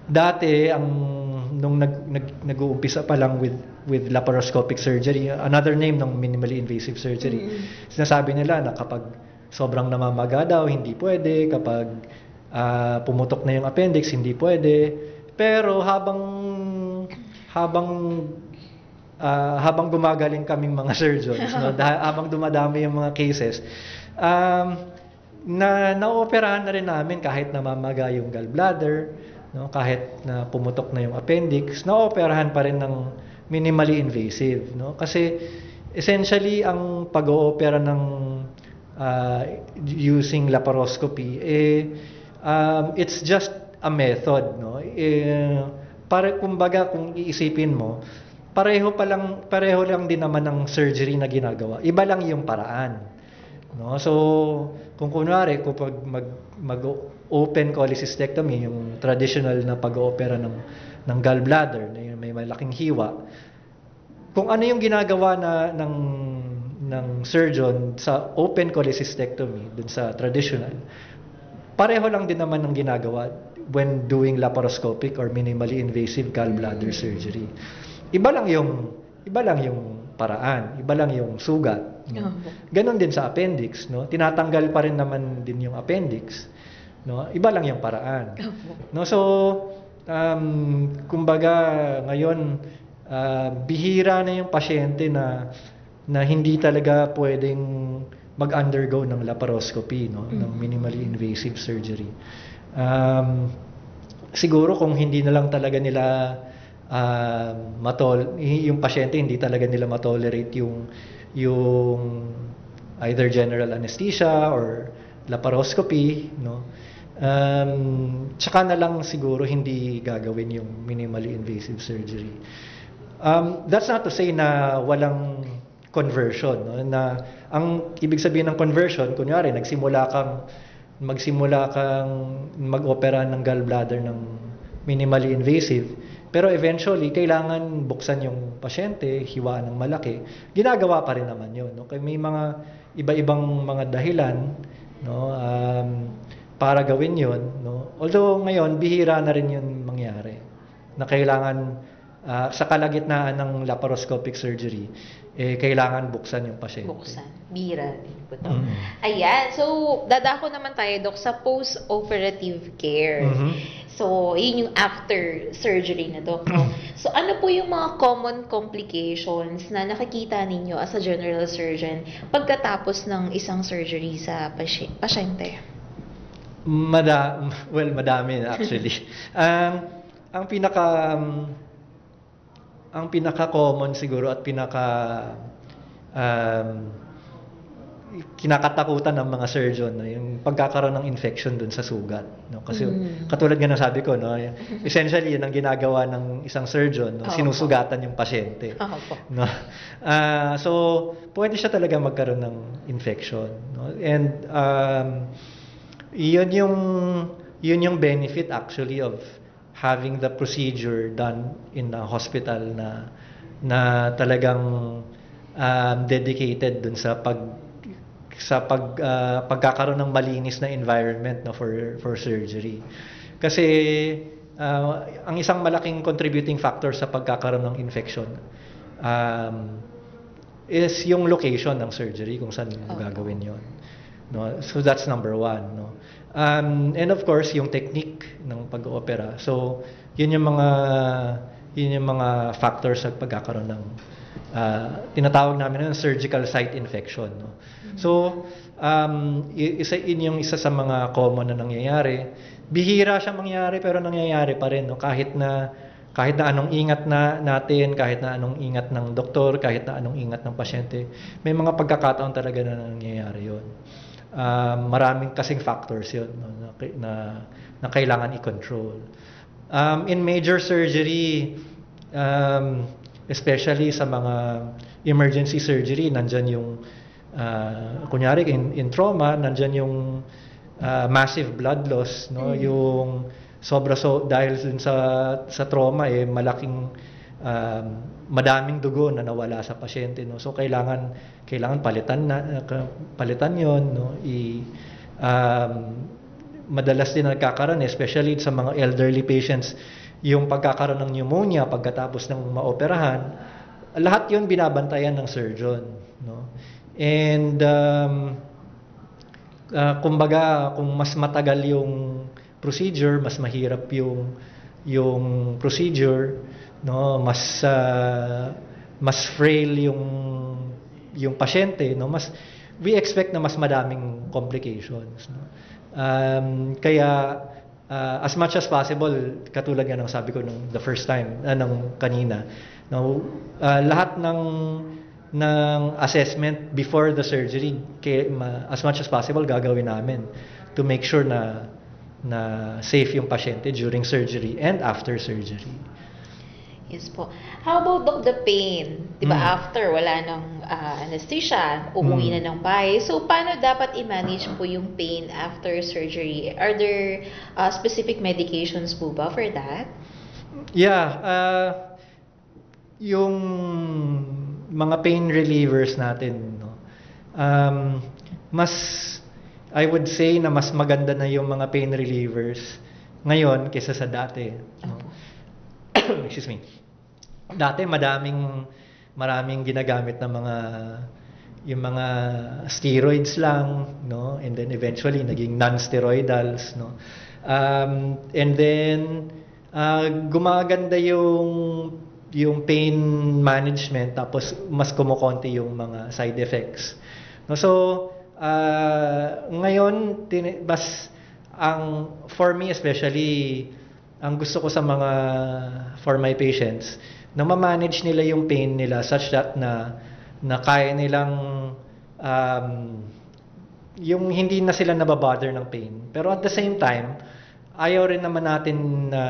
Dati nung nag-uumpisa pa lang with laparoscopic surgery, another name ng minimally invasive surgery, sinasabi nila na kapag sobrang namamaga daw, hindi pwede. Kapag pumutok na yung appendix, hindi pwede. Pero habang gumagaling kaming mga surgeons, no, habang dumadami yung mga cases, na-operahan na rin namin kahit namamaga yung gallbladder, no, kahit na pumutok na yung appendix, na-operahan pa rin ng minimally invasive, no? Kasi essentially ang pag-oopera ng using laparoscopy, it's just a method, no? Kumbaga kung iisipin mo, pareho lang din naman ng surgery na ginagawa. Iba lang yung paraan, no? So, kung kunwari kapag mag-open cholecystectomy, yung traditional na pag-oopera ng gallbladder, na may malaking hiwa, kung ano yung ginagawa ng surgeon sa open cholecystectomy, dun sa traditional, pareho lang din naman ng ginagawa when doing laparoscopic or minimally invasive gallbladder surgery. Iba lang yung paraan, iba lang yung sugat, no? Ganon din sa appendix, no? Tinatanggal pa rin naman din yung appendix, no? Iba lang yung paraan. No, so kumbaga ngayon bihira na yung pasyente na hindi talaga pwedeng mag-undergo ng laparoscopy, no, ng minimally invasive surgery. Siguro kung hindi na lang talaga nila yung pasyente hindi talaga nila matolerate yung either general anesthesia or laparoscopy, no, tsaka na lang siguro hindi gagawin yung minimally invasive surgery. That's not to say na walang conversion, no? Na ang ibig sabihin ng conversion, kunyari magsimula kang mag-opera ng gallbladder ng minimally invasive, pero eventually kailangan buksan yung pasyente, hiwaan ng malaki. Ginagawa pa rin naman 'yun, no? Kaya may mga iba-ibang mga dahilan, no, para gawin 'yun, no? Although ngayon bihira na rin 'yun mangyari. Na kailangan sa kalagitnaan ng laparoscopic surgery, kailangan buksan yung pasyente. Buksan. Bira din po ito. Ayan. So, dadako naman tayo, Dok, sa post-operative care. So, yun yung after surgery na, Dok, no? So, ano po yung mga common complications na nakikita ninyo as a general surgeon pagkatapos ng isang surgery sa pasyente? Madami actually. ang pinaka-common siguro at um, kinakatakutan ng mga surgeon, no, yung pagkakaroon ng infection dun sa sugat, no? Kasi katulad nga ng sabi ko, no, essentially yun ang ginagawa ng isang surgeon, no, sinusugatan yung pasyente. No? So pwede siya talaga magkaroon ng infection, no? And yun yung benefit actually of having the procedure done in a hospital na talagang dedicated dun sa pagkakaroon ng malinis na environment, no, for surgery. Kasi ang isang malaking contributing factor sa pagkakaroon ng infection is yung location ng surgery, kung saan gagawin yon, no? So that's number one, no? And of course yung technique ng pag-oopera. So yun yung mga factors sa pagkakaroon ng tinatawag namin ng surgical site infection, no? So isa sa mga common na nangyayari. Bihira siya mangyari pero nangyayari pa rin, no? Kahit na anong ingat natin, kahit na anong ingat ng doktor, kahit na anong ingat ng pasyente, may mga pagkakataon talaga na nangyayari yun. Maraming kasing factors yun, no, na kailangan i-control. In major surgery, especially sa mga emergency surgery, nandyan yung kunyari in trauma, nandyan yung massive blood loss, no? Yung dahil dun sa trauma, madaming dugo na nawala sa pasyente, no? So kailangan palitan yon, no? Madalas din nagkakaroon, especially sa mga elderly patients, yung pagkakaroon ng pneumonia pagkatapos ng maoperahan. Lahat yon binabantayan ng surgeon, no? And kumbaga, kung mas matagal yung procedure, mas mahirap yung procedure, no, mas frail yung pasyente, no, we expect na mas madaming complications, no? Kaya as much as possible, katulad nga ng sabi ko nung the first time ng kanina, no, lahat ng assessment before the surgery, as much as possible gagawin namin to make sure na safe yung pasyente during surgery and after surgery. Yes po. How about, Doc, the pain? Diba after, wala nang anesthesia, umuwi na ng bahay. So, paano dapat i-manage po yung pain after surgery? Are there specific medications po ba for that? Yeah. Yung mga pain relievers natin, no, I would say na mas maganda na yung mga pain relievers ngayon kaysa sa dati, no? Excuse me. Dati maraming ginagamit na yung mga steroids lang, no? And then eventually naging non-steroidals, no? And then gumaganda yung pain management, tapos mas kumukonti yung mga side effects, no? So ngayon for me especially, ang gusto ko for my patients, na ma-manage nila yung pain nila such that na kaya nilang yung hindi na sila nababother ng pain. Pero at the same time, ayaw rin naman natin na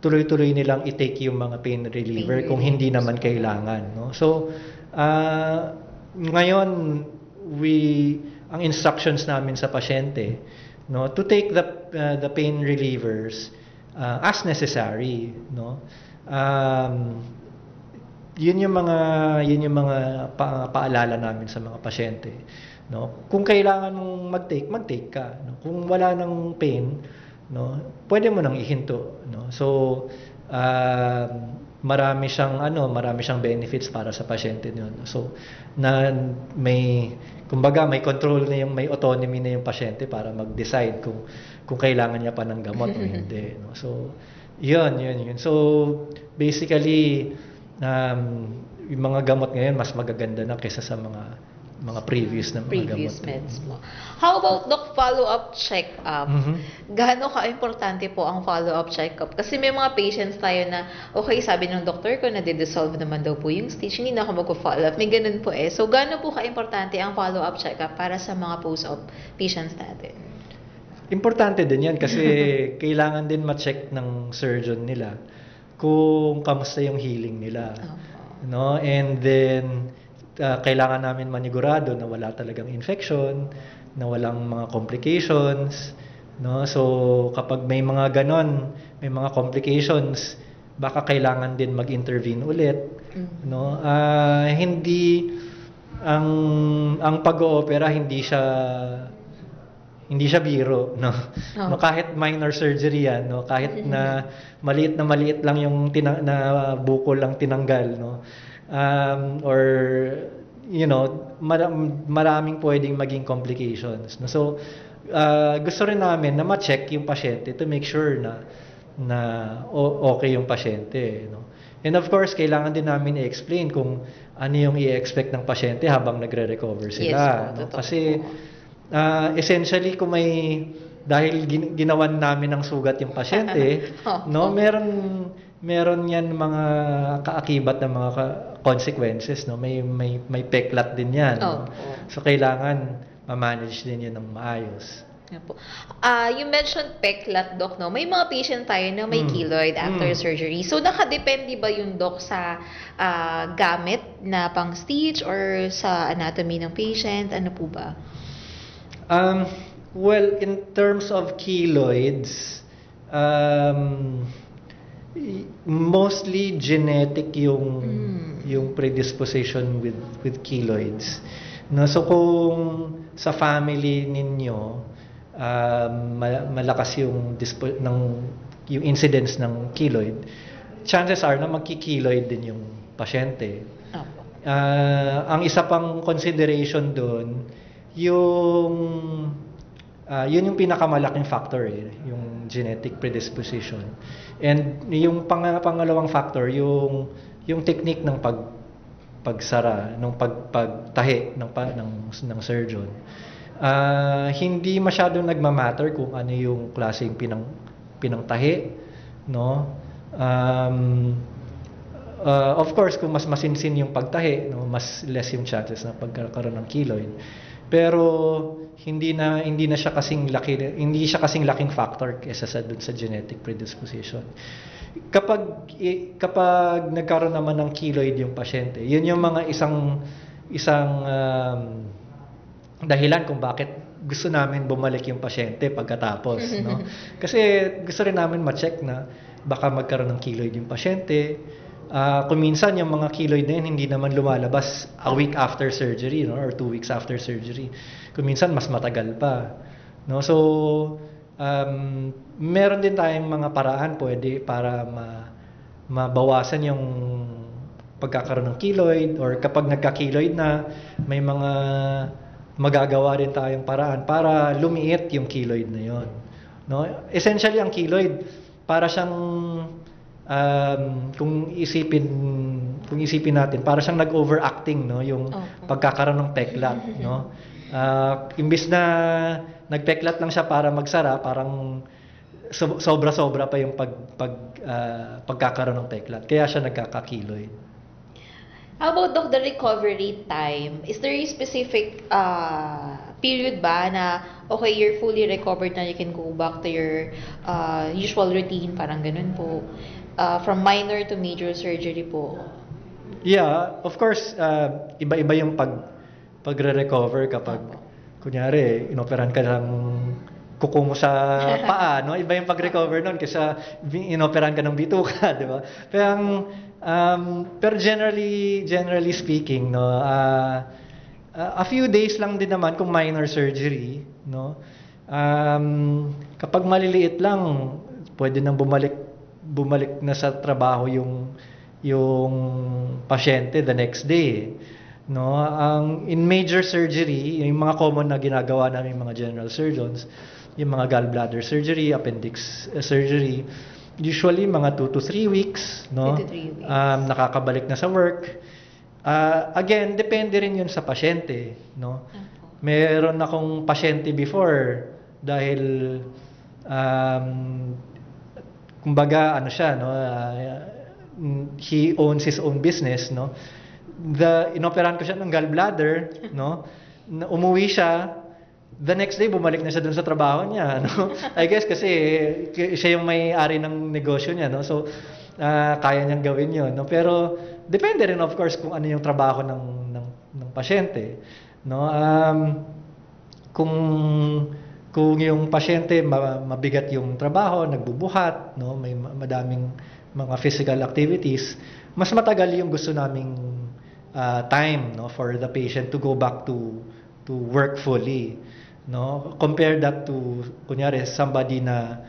tuloy-tuloy nilang i-take yung mga pain reliever kung hindi naman kailangan, no? So ngayon ang instructions namin sa pasyente, no, to take the pain relievers as necessary, no? Yun yung mga paalala namin sa mga pasyente, no? Kung kailangan mong mag-take ka, no? Kung wala nang pain, no, pwede mo nang ihinto, no? So marami siyang benefits para sa pasyente niyon. So kumbaga may control na may autonomy na yung pasyente para mag-decide kung kailangan niya pa ng gamot o hindi, no? So yun. So basically yung mga gamot ngayon mas magaganda na kaysa sa mga previous na mga gamot. Previous meds mo. How about, Doc, follow-up check-up? Mhm. Gaano ka-importante po ang follow-up check-up? Kasi may mga patients tayo na, okay, sabi ng doktor ko, na-dissolve naman daw po yung stage, hindi na ako mag-follow-up. May ganun po eh. So, gaano po ka-importante ang follow-up check-up para sa mga post-op patients natin? Importante din yan kasi kailangan din ma-check ng surgeon nila kung kamusta yung healing nila. No? And then, kailangan namin manigurado na wala talagang infection, na walang mga complications. No? So, kapag may mga ganon, may mga complications, baka kailangan din mag-intervene ulit. No? Hindi, ang pag-oopera, hindi siya biro, no. Oh. No, kahit minor surgery yan, no, kahit na maliit lang yung na bukol lang tinanggal, no. Or maraming pwedeng maging complications, no. So gusto rin namin na ma-check yung pasyente to make sure na okay yung pasyente, no. And of course, kailangan din namin i-explain kung ano yung i-expect ng pasyente habang nagre-recover sila, Yes, no? Kasi essentially kung dahil ginawan namin ng sugat yung pasyente, no, meron yan mga kaakibat na mga consequences, no, may peklat din yan, no? So kailangan ma-manage din yan ng maayos. You mentioned peklat, Doc, no? May mga patient tayo na may keloid after surgery. So, nakadepende ba yung, Doc, sa gamit na pang-stitch or sa anatomy ng patient? Ano po ba? Well, in terms of keloids, mostly genetic yung predisposition with keloids. No, so kung sa family ninyo malakas yung incidence ng keloid, chances are na magki-keloid din yung pasyente. Ang isa pang consideration doon, yun yung pinakamalaking factor, yung genetic predisposition. And yung pangalawang factor, yung technique ng pagsara, ng pagtahi ng surgeon. Hindi masyadong nagmamatter kung ano yung klaseng pinangtahi, no? Of course, kung mas masinsin yung pagtahi, no, mas less yung chances na pagkakaroon ng keloid. Pero hindi siya kasing laking factor kaysa dun sa genetic predisposition. Kapag nagkaroon naman ng keloid yung pasyente, yun yung mga isang dahilan kung bakit gusto namin bumalik yung pasyente pagkatapos, no? Kasi gusto rin namin ma-check na baka magkaroon ng keloid yung pasyente. Kung minsan yung mga keloid na yun hindi naman lumalabas a week after surgery, no, or 2 weeks after surgery. Kung minsan mas matagal pa, no. So meron din tayong mga paraan pwede para mabawasan yung pagkakaroon ng keloid, or kapag nagka-keloid na, may mga magagawa rin tayong paraan para lumiit yung keloid na yon, no. Essentially ang keloid para siyang kung isipin natin, para siyang nag-overacting, no, yung pagkakaroon ng peklat, no. Imbis na nagpeklat lang siya para magsara, parang sobra-sobra pa yung pagkakaroon ng peklat. Kaya siya nagkaka-keloid. How about, Doc, the recovery time? Is there a specific period ba na, okay, you're fully recovered na, you can go back to your usual routine, parang ganun po? From minor to major surgery po? Yeah, of course, iba-iba yung pagre-recover kapag, kunyari, inoperan ka ng kuko mo sa paa, no? Iba yung pag-recover nun kaysa inoperan ka ng bituka, di ba? Pero generally speaking, no, a few days lang din naman kung minor surgery, no? Kapag maliliit lang, pwede nang bumalik na sa trabaho yung pasyente the next day, no. In major surgery, yung mga common na ginagawa namin mga general surgeons, yung mga gallbladder surgery, appendix surgery, usually mga 2 to 3 weeks, no. 2 to 3 weeks. Nakakabalik na sa work. Again, depende rin yun sa pasyente, no. Meron akong pasyente before dahil um, kumbaga ano siya, no, he owns his own business, no. Inoperahan ko siya ng gallbladder, no. Umuwi siya, the next day bumalik na siya dun sa trabaho niya, no. I guess kasi siya yung may-ari ng negosyo niya, no. So kaya niyang gawin 'yon, no. Pero depende rin of course kung ano yung trabaho ng pasyente, no. Kung yung pasyente mabigat yung trabaho, nagbubuhat, no, may madaming mga physical activities, mas matagal yung gusto naming time, no, for the patient to go back to work fully, no. Compare that to kunyari somebody na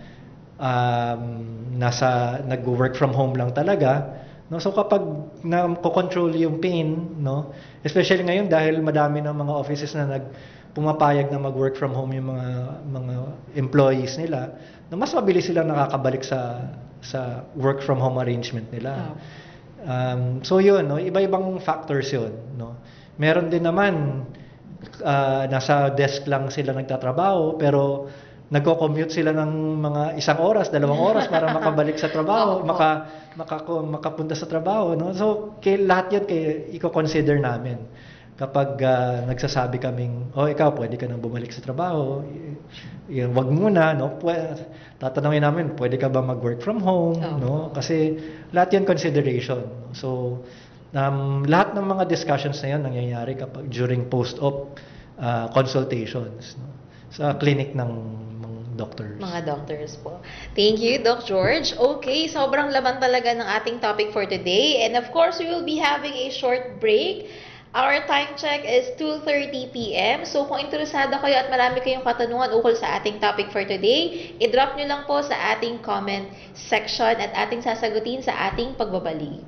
nag-work from home lang talaga, no. So kapag na-control yung pain, no, especially ngayon dahil madami ng mga offices na pumapayag na mag-work from home yung mga employees nila, na mas mabilis silang nakakabalik sa work from home arrangement nila. So yun, no, iba-ibang factors yun, no. Meron din naman nasa desk lang sila nagtatrabaho pero nagko-commute sila ng mga 1 oras, 2 oras para makabalik sa trabaho, makapunta sa trabaho, no. So lahat 'yan i-consider namin kapag nagsasabi kaming, ikaw pwede ka nang bumalik sa trabaho, wag muna, no. Tatanungin namin, pwede ka ba mag-work from home, no? Kasi lahat 'yan consideration. So lahat ng mga discussions na 'yan nangyayari kapag during post-op consultations, no, sa clinic ng doctors. Mga doctors po. Thank you, Doc George. Okay, sobrang laman talaga ng ating topic for today. And of course, we will be having a short break. Our time check is 2:30 p.m. So kung interesado kayo at marami kayong katanungan ukol sa ating topic for today, i-drop nyo lang po sa ating comment section at ating sasagutin sa ating pagbabalik.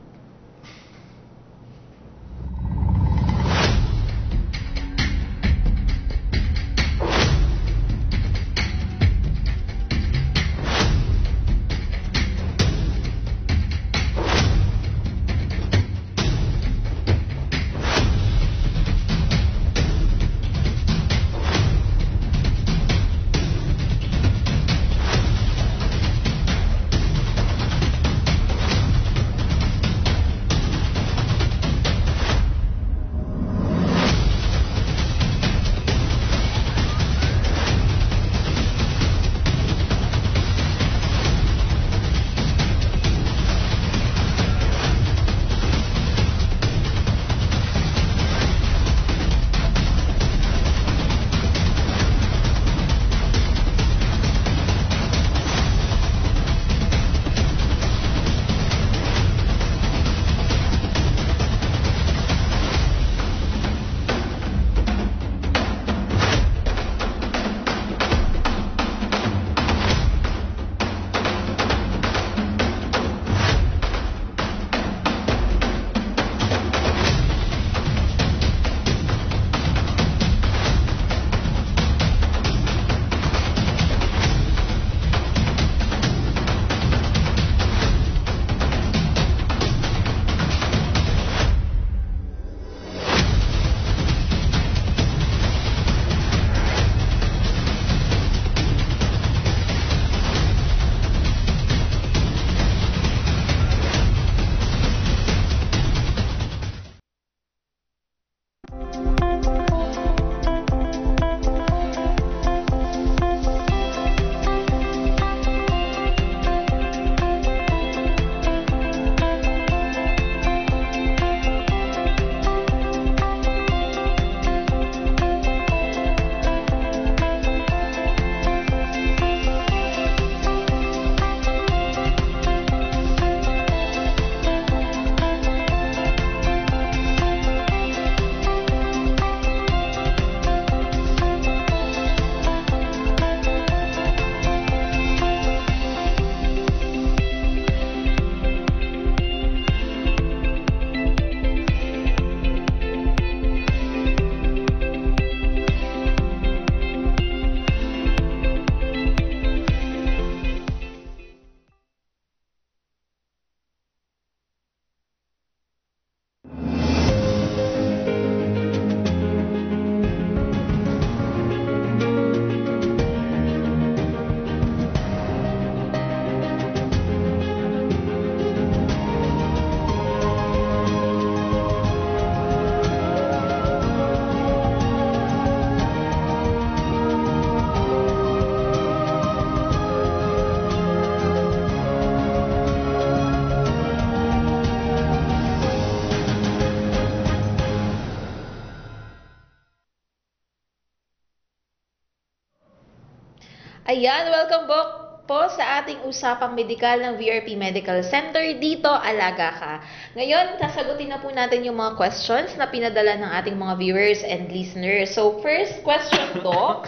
Ayan, welcome back po sa ating usapang medikal ng VRP Medical Center. Dito, alaga ka. Ngayon, sasagutin na po natin yung mga questions na pinadala ng ating mga viewers and listeners. So, first question, Doc.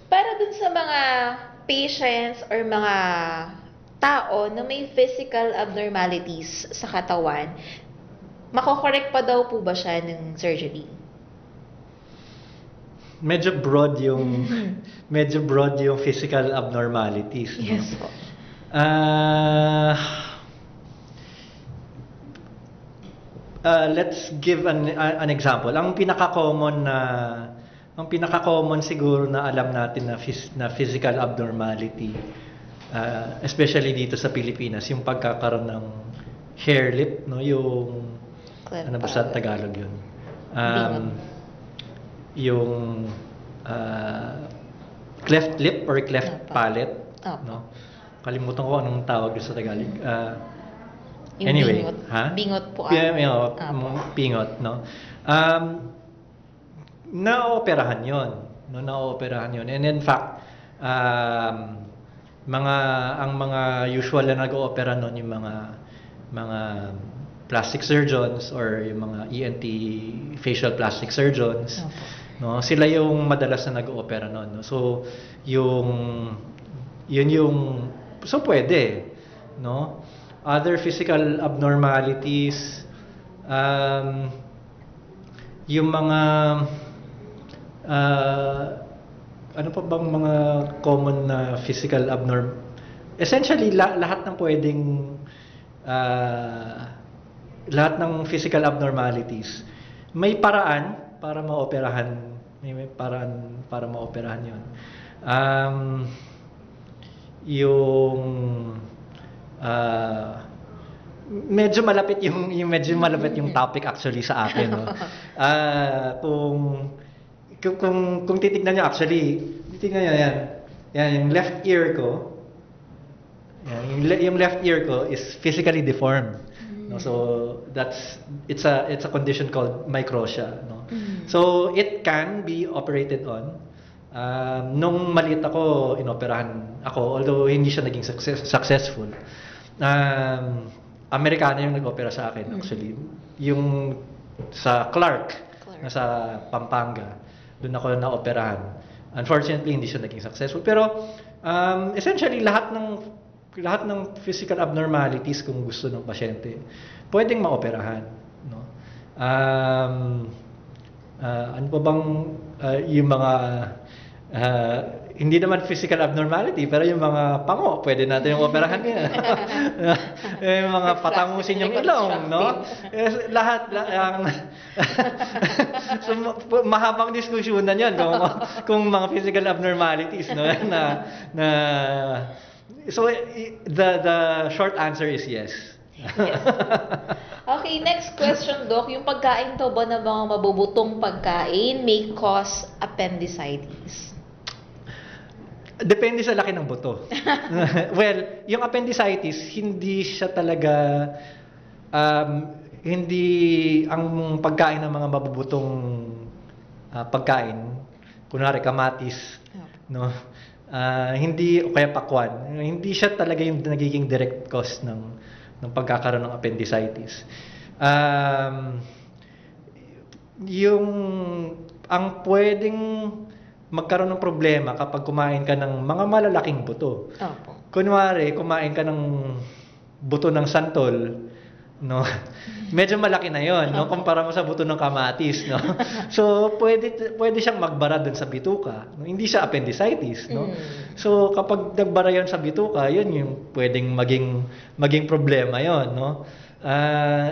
Para dun sa mga patients or mga tao na may physical abnormalities sa katawan, makokorek pa daw po ba siya ng surgery? Medyo broad yung physical abnormalities, no? Yes po. Let's give an example. Ang pinaka-common siguro na alam natin na physical abnormality, especially dito sa Pilipinas, yung pagkakaroon ng hair lip, no, yung Cleft ano ba sa palate. Tagalog yun? Bingot. Yung cleft lip or cleft Opo. palate, Opo. no? Kalimutan ko anong tawag sa Tagalog. Yung Anyway, bingot. ha? Bingot po. Opo. Pingot, no? Naoperahan yon, no? Naoperahan yon. And in fact, ang mga usual na nag-oopera noon yung mga plastic surgeons or yung mga ENT facial plastic surgeons. Opo. No, sila yung madalas na nag-oopera noon, no? So, yun yung so pwede, no? Other physical abnormalities, yung mga ano pa bang mga common na physical essentially lahat ng pwedeng lahat ng physical abnormalities may paraan para maoperahan, may paraan para maoperahan 'yon. Yung medyo malapit yung topic actually sa akin, no. Kung titignan niyo actually, titignan niyo yan. Yan yung left ear ko. Yan, yung left ear ko is physically deformed. No, so it's a condition called microtia, no. So it can be operated on. Nung maliit ako, inoperahan ako, although hindi siya naging successful. Amerikano yung nag-opera sa akin actually. Yung sa Clark. Nasa Pampanga. Doon ako na-operahan. Unfortunately, hindi siya naging successful. Pero essentially lahat ng physical abnormalities kung gusto ng pasyente, pwedeng maoperahan, no? Ano pa bang yung mga hindi naman physical abnormality, pero yung mga pango, pwede natin yung operahan yan. Yung mga patangusin yung ilong, no? Lahat so, mahabang diskusyonan yan kung mga physical abnormalities, no? So the short answer is yes. Yes. Okay, next question, Doc. Yung pagkain to ba ng mga mabubutong pagkain may cause appendicitis? Depende sa laki ng buto. Well, yung appendicitis, hindi siya talaga, hindi ang pagkain ng mga mabubutong pagkain, kunwari kamatis, no? Hindi, o kaya pakwan, hindi siya talaga yung nagiging direct cause ng pagkakaroon ng appendicitis. Ang pwedeng magkaroon ng problema kapag kumain ka ng mga malalaking buto. Opo. Kunwari, kumain ka ng buto ng santol, no? Medyo malaki na 'yon, no? Kumpara mo sa buto ng kamatis, no? So, pwede siyang magbara dun sa bituka, no? Hindi siya appendicitis, no? So, kapag nagbara 'yon sa bituka, 'yun yung pwedeng maging problema 'yon, no?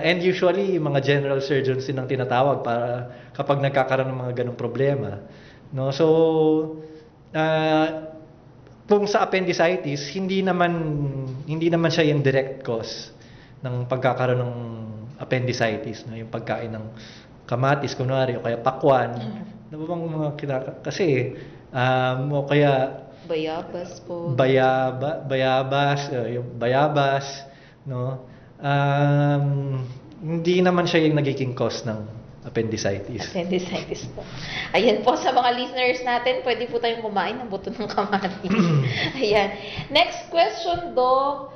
And usually, mga general surgeons din ang tinatawag para kapag nagkakaroon ng mga ganung problema. No, so kung sa appendicitis, hindi naman siya yung direct cause ng pagkakaroon ng appendicitis, no, yung pagkain ng kamatis kunwari o kaya pakwan. Ano ba bang mga kasi o kaya Bayabas po. Yung bayabas, no. Hindi naman siya yung nagiging cause ng appendicitis. Appendicitis po. Ayan po, sa mga listeners natin, pwede po tayong kumain ng buto ng kamatis. Ayan. Next question, Dok.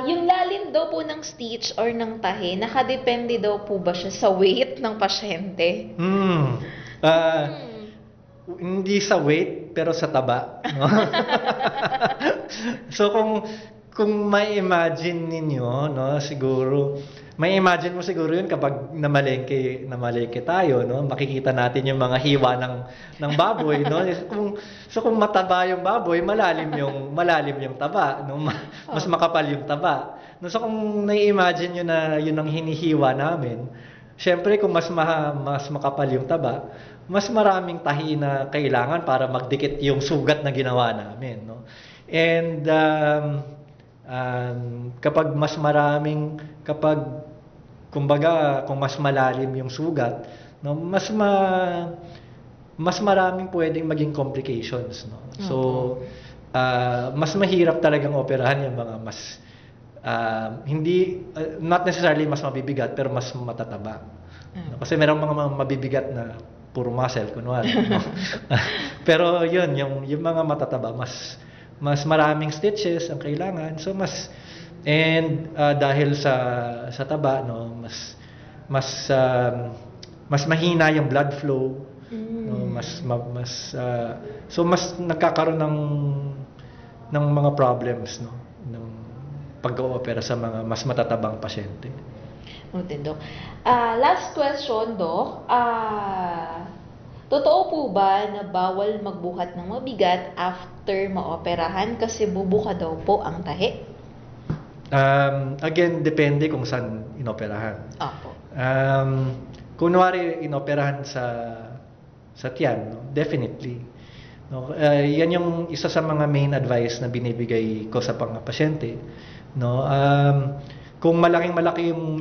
Yung lalim daw po ng stitch or ng tahi, nakadepende daw po ba siya sa weight ng pasyente? Hindi sa weight, pero sa taba. No? So kung may imagine ninyo, no, siguro may imagine mo siguro yun kapag namalengke tayo, no? Makikita natin yung mga hiwa ng baboy, no? Kung mataba yung baboy, malalim yung taba, no? Mas makapal yung taba. No, so kung nai-imagine niyo na yun ang hinihiwa namin, syempre kung mas makapal yung taba, mas maraming tahi na kailangan para magdikit yung sugat na ginawa namin, no? And kapag kumbaga kung mas malalim yung sugat, no, mas maraming pwedeng maging complications, no. So mas mahirap talagang operahan yung mga not necessarily mas mabibigat pero mas matataba. No? Kasi merong mga mabibigat na puro muscle kunwari, no? Pero yun yung mga matataba mas maraming stitches ang kailangan. So dahil sa taba, no, mas mahina yung blood flow, no, so mas nagkakaroon ng mga problems, no, ng pag-oopera sa mga mas matatabang pasyente. Noted, Dok. Last question, Dok. Totoo po ba na bawal magbuhat ng mabigat after maoperahan kasi bubuka daw po ang tahi? Again, depende kung saan inoperahan. Opo. Kunwari inoperahan sa tiyan, no? Definitely. No? Yan yung isa sa mga main advice na binibigay ko sa mga pasyente. No? Kung malaki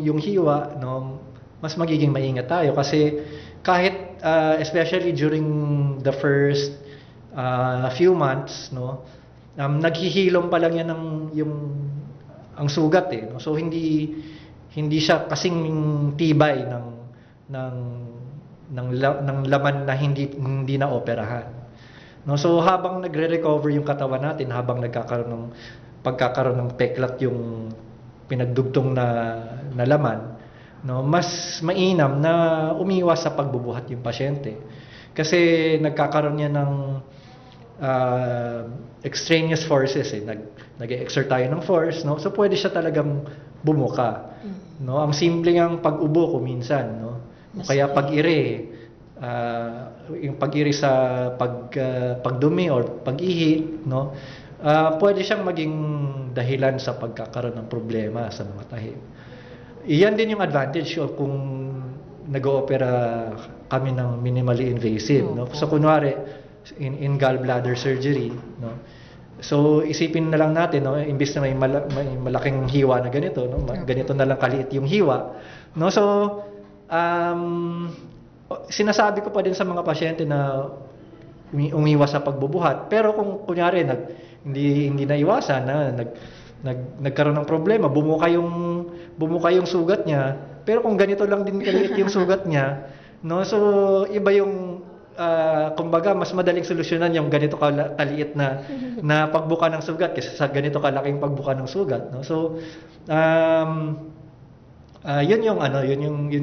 yung hiwa, no, mas magiging maingat tayo kasi kahit especially during the first few months, no, naghihilom pa lang yan ang sugat, eh, no? So hindi siya kasing tibay ng laman na hindi na operahan, no. So habang nagre-recover yung katawan natin, habang pagkakaroon ng peklat yung pinagdugtong na laman, no, mas mainam na umiwas sa pagbubuhat yung pasyente kasi nagkakaroon niya ng extraneous forces, eh. Nag-exert tayo ng force, no, so pwede siya talagang bumuka, no. Ang simple ngang pag-ubo ko minsan, no, kaya pag-iri, yung pag-iri sa pagdumi or pag-ihi, no, pwede siyang maging dahilan sa pagkakaroon ng problema sa mga tahi. Iyan din yung advantage kung nag-oopera kami ng minimally invasive, no. So kunwari in gallbladder surgery, no. So isipin na lang natin, no, imbis na may malaking hiwa na ganito, no, ganito na lang kaliit yung hiwa, no. So sinasabi ko pa din sa mga pasyente na umiwas sa pagbubuhat. Pero kung kunyari hindi naiwasan na nagkaroon ng problema, bumuka yung sugat niya, pero kung ganito lang din kaliit yung sugat niya, no, so iba yung kumbaga mas madaling solusyonan yung ganito kaliit na pagbuka ng sugat kaysa sa ganito kalaking pagbuka ng sugat, no. So yun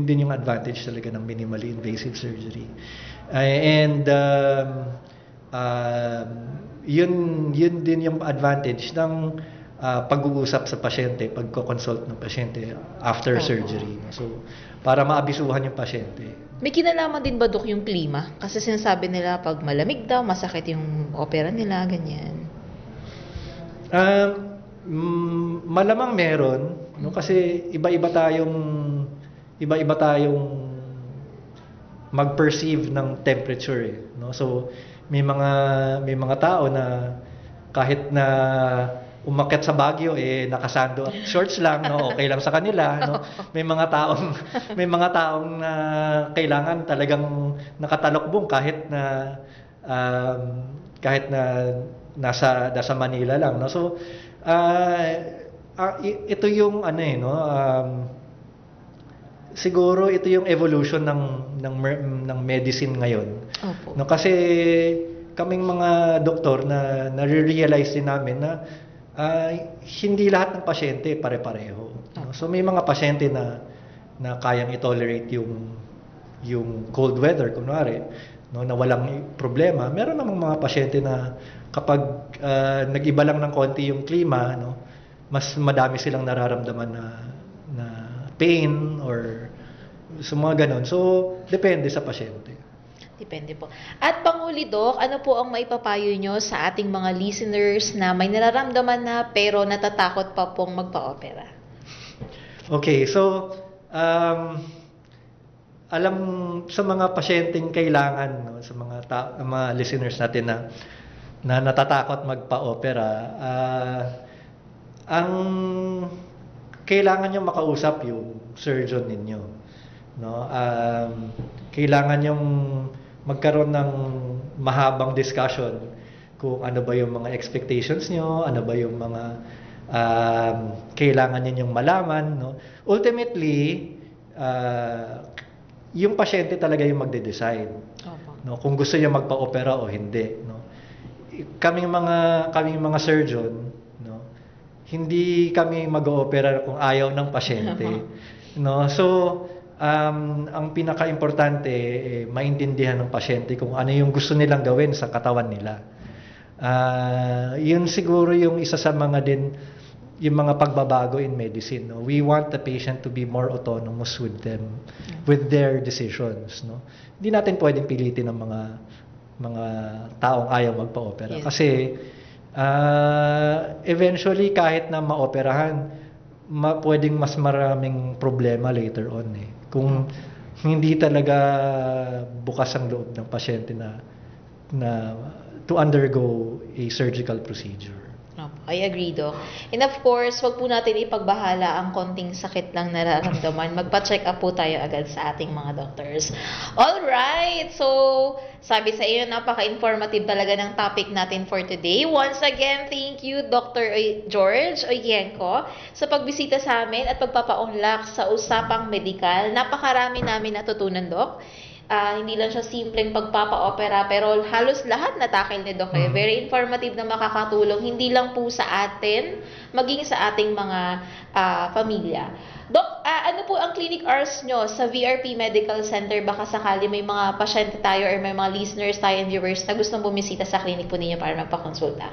din yung advantage talaga ng minimally invasive surgery. Yun din yung advantage ng pag-uusap sa pasyente, pagko-consult ng pasyente after surgery. So, para maabisuhan yung pasyente. May kinalaman din ba, Dok, yung klima? Kasi sinasabi nila pag malamig daw, masakit yung opera nila, ganyan. Malamang meron, no, kasi iba-iba tayong mag-perceive ng temperature, eh, no. So may mga tao na kahit na umakyat sa Baguio, eh nakasando at shorts lang, no, okay lang sa kanila, no. May mga taong na kailangan talagang nakatalokbong kahit na nasa Manila lang, no. So ito yung siguro ito yung evolution ng medicine ngayon. Opo. No, kasi kaming mga doktor na nare-realize din namin na hindi lahat ng pasyente pare-pareho. No? So may mga pasyente na kayang i-tolerate yung cold weather kunwari, no, na walang problema. Meron namang mga pasyente na kapag nag-iba lang ng konti yung klima, no, mas madami silang nararamdaman na pain or so mga ganon. So depende sa pasyente. Depende po. At panghuli, Doc, ano po ang maipapayo nyo sa ating mga listeners na may nararamdaman na pero natatakot pa pong magpa-opera? Okay, so alam sa mga pasyenteng kailangan, no, sa mga listeners natin na natatakot magpa-opera, ang kailangan nyo makausap yung surgeon ninyo, no? Kailangan yung magkaroon ng mahabang discussion kung ano ba yung mga expectations nyo, ano ba yung mga kailangan ninyong malaman, no? Ultimately, yung pasyente talaga yung magde-decide, no, kung gusto niya magpa-opera o hindi, no. Kaming mga surgeon, no, hindi kami mag-oopera kung ayaw ng pasyente, no. So ang pinaka-importante, maintindihan ng pasyente kung ano yung gusto nilang gawin sa katawan nila. Yun siguro yung isa sa mga din yung mga pagbabago in medicine, no? We want the patient to be more autonomous with their decisions, no? Hindi natin pwedeng pilitin ng mga taong ayaw magpa-opera, yes, kasi eventually kahit na maoperahan, pwedeng mas maraming problema later on, kung hindi talaga bukas ang loob ng pasyente na to undergo a surgical procedure. I agree, Doc. And of course, wag po natin ipagbahala ang konting sakit lang nararamdaman. Magpa-check up po tayo agad sa ating mga doctors. Alright! So, sabi sa iyo, napaka-informative talaga ng topic natin for today. Once again, thank you, Dr. George Oyenko, sa pagbisita sa amin at pagpapaunlak sa usapang medikal. Napakarami namin natutunan, Doc. Hindi lang siya simpleng pagpapa-opera, pero halos lahat natakil ni Doc. Very informative na makakatulong, hindi lang po sa atin, maging sa ating mga pamilya. Doc, ano po ang clinic hours nyo sa VRP Medical Center? Baka sakali may mga pasyente tayo or may mga listeners tayo and viewers na gustong bumisita sa clinic po ninyo para magpakonsulta.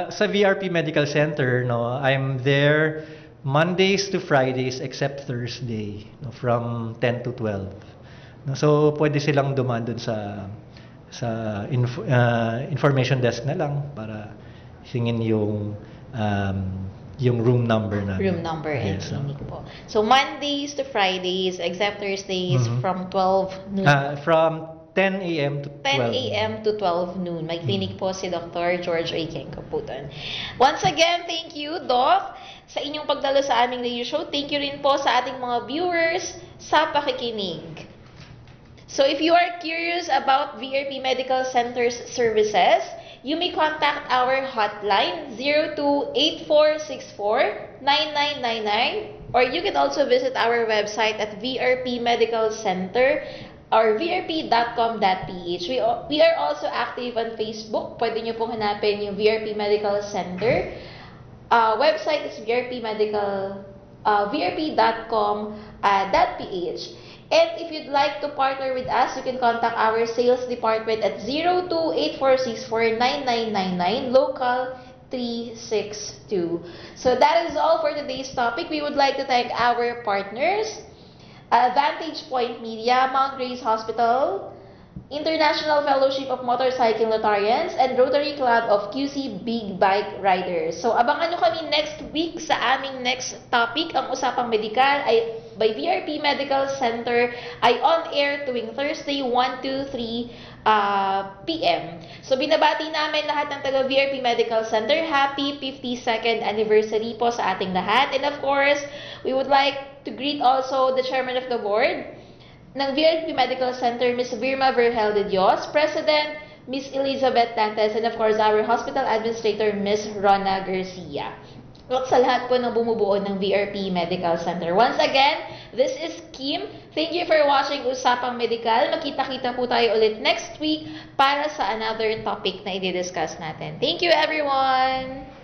Sa VRP Medical Center, no, I'm there Mondays to Fridays except Thursday, no, from 10 to 12. So, pwede silang dumaan dun sa information desk na lang para hingin yung room number na. Room number and clinic po. So, Mondays to Fridays, except Thursdays, from 12 noon. From 10 a.m. to 10 12. a.m. to 12 noon. May clinic po si Dr. George Oyenko po doon. Once again, thank you, Doc, sa inyong pagdalo sa aming radio show. Thank you rin po sa ating mga viewers sa pakikinig. So if you are curious about VRP Medical Center's services, you may contact our hotline 0284649999, or you can also visit our website at VRP Medical Center or vrp.com.ph. We are also active on Facebook. Pwede nyo pong hanapin yung VRP Medical Center. Website is vrp.com.ph. And if you'd like to partner with us, you can contact our sales department at 0284649999, local 362. So that is all for today's topic. We would like to thank our partners, Vantage Point Media, Mount Grace Hospital, International Fellowship of Motorcycle Notarians, and Rotary Club of QC Big Bike Riders. So abangan nyo kami next week sa aming next topic. Ang Usapang Medikal ay by VRP Medical Center ay on air tuwing Thursday 1 to 3 p.m. So binabati namin lahat ng taga VRP Medical Center. Happy 52nd anniversary po sa ating lahat. And of course, we would like to greet also the chairman of the board ng VRP Medical Center, Ms. Virma Vergel de Dios, President Ms. Elizabeth Dantes, and of course our hospital administrator, Ms. Rona Garcia. Sa lahat po ng bumubuo ng VRP Medical Center. Once again, This is Kim. Thank you for watching Usapang Medikal. Magkita-kita po tayo ulit next week para sa another topic na i-discuss natin. Thank you, everyone!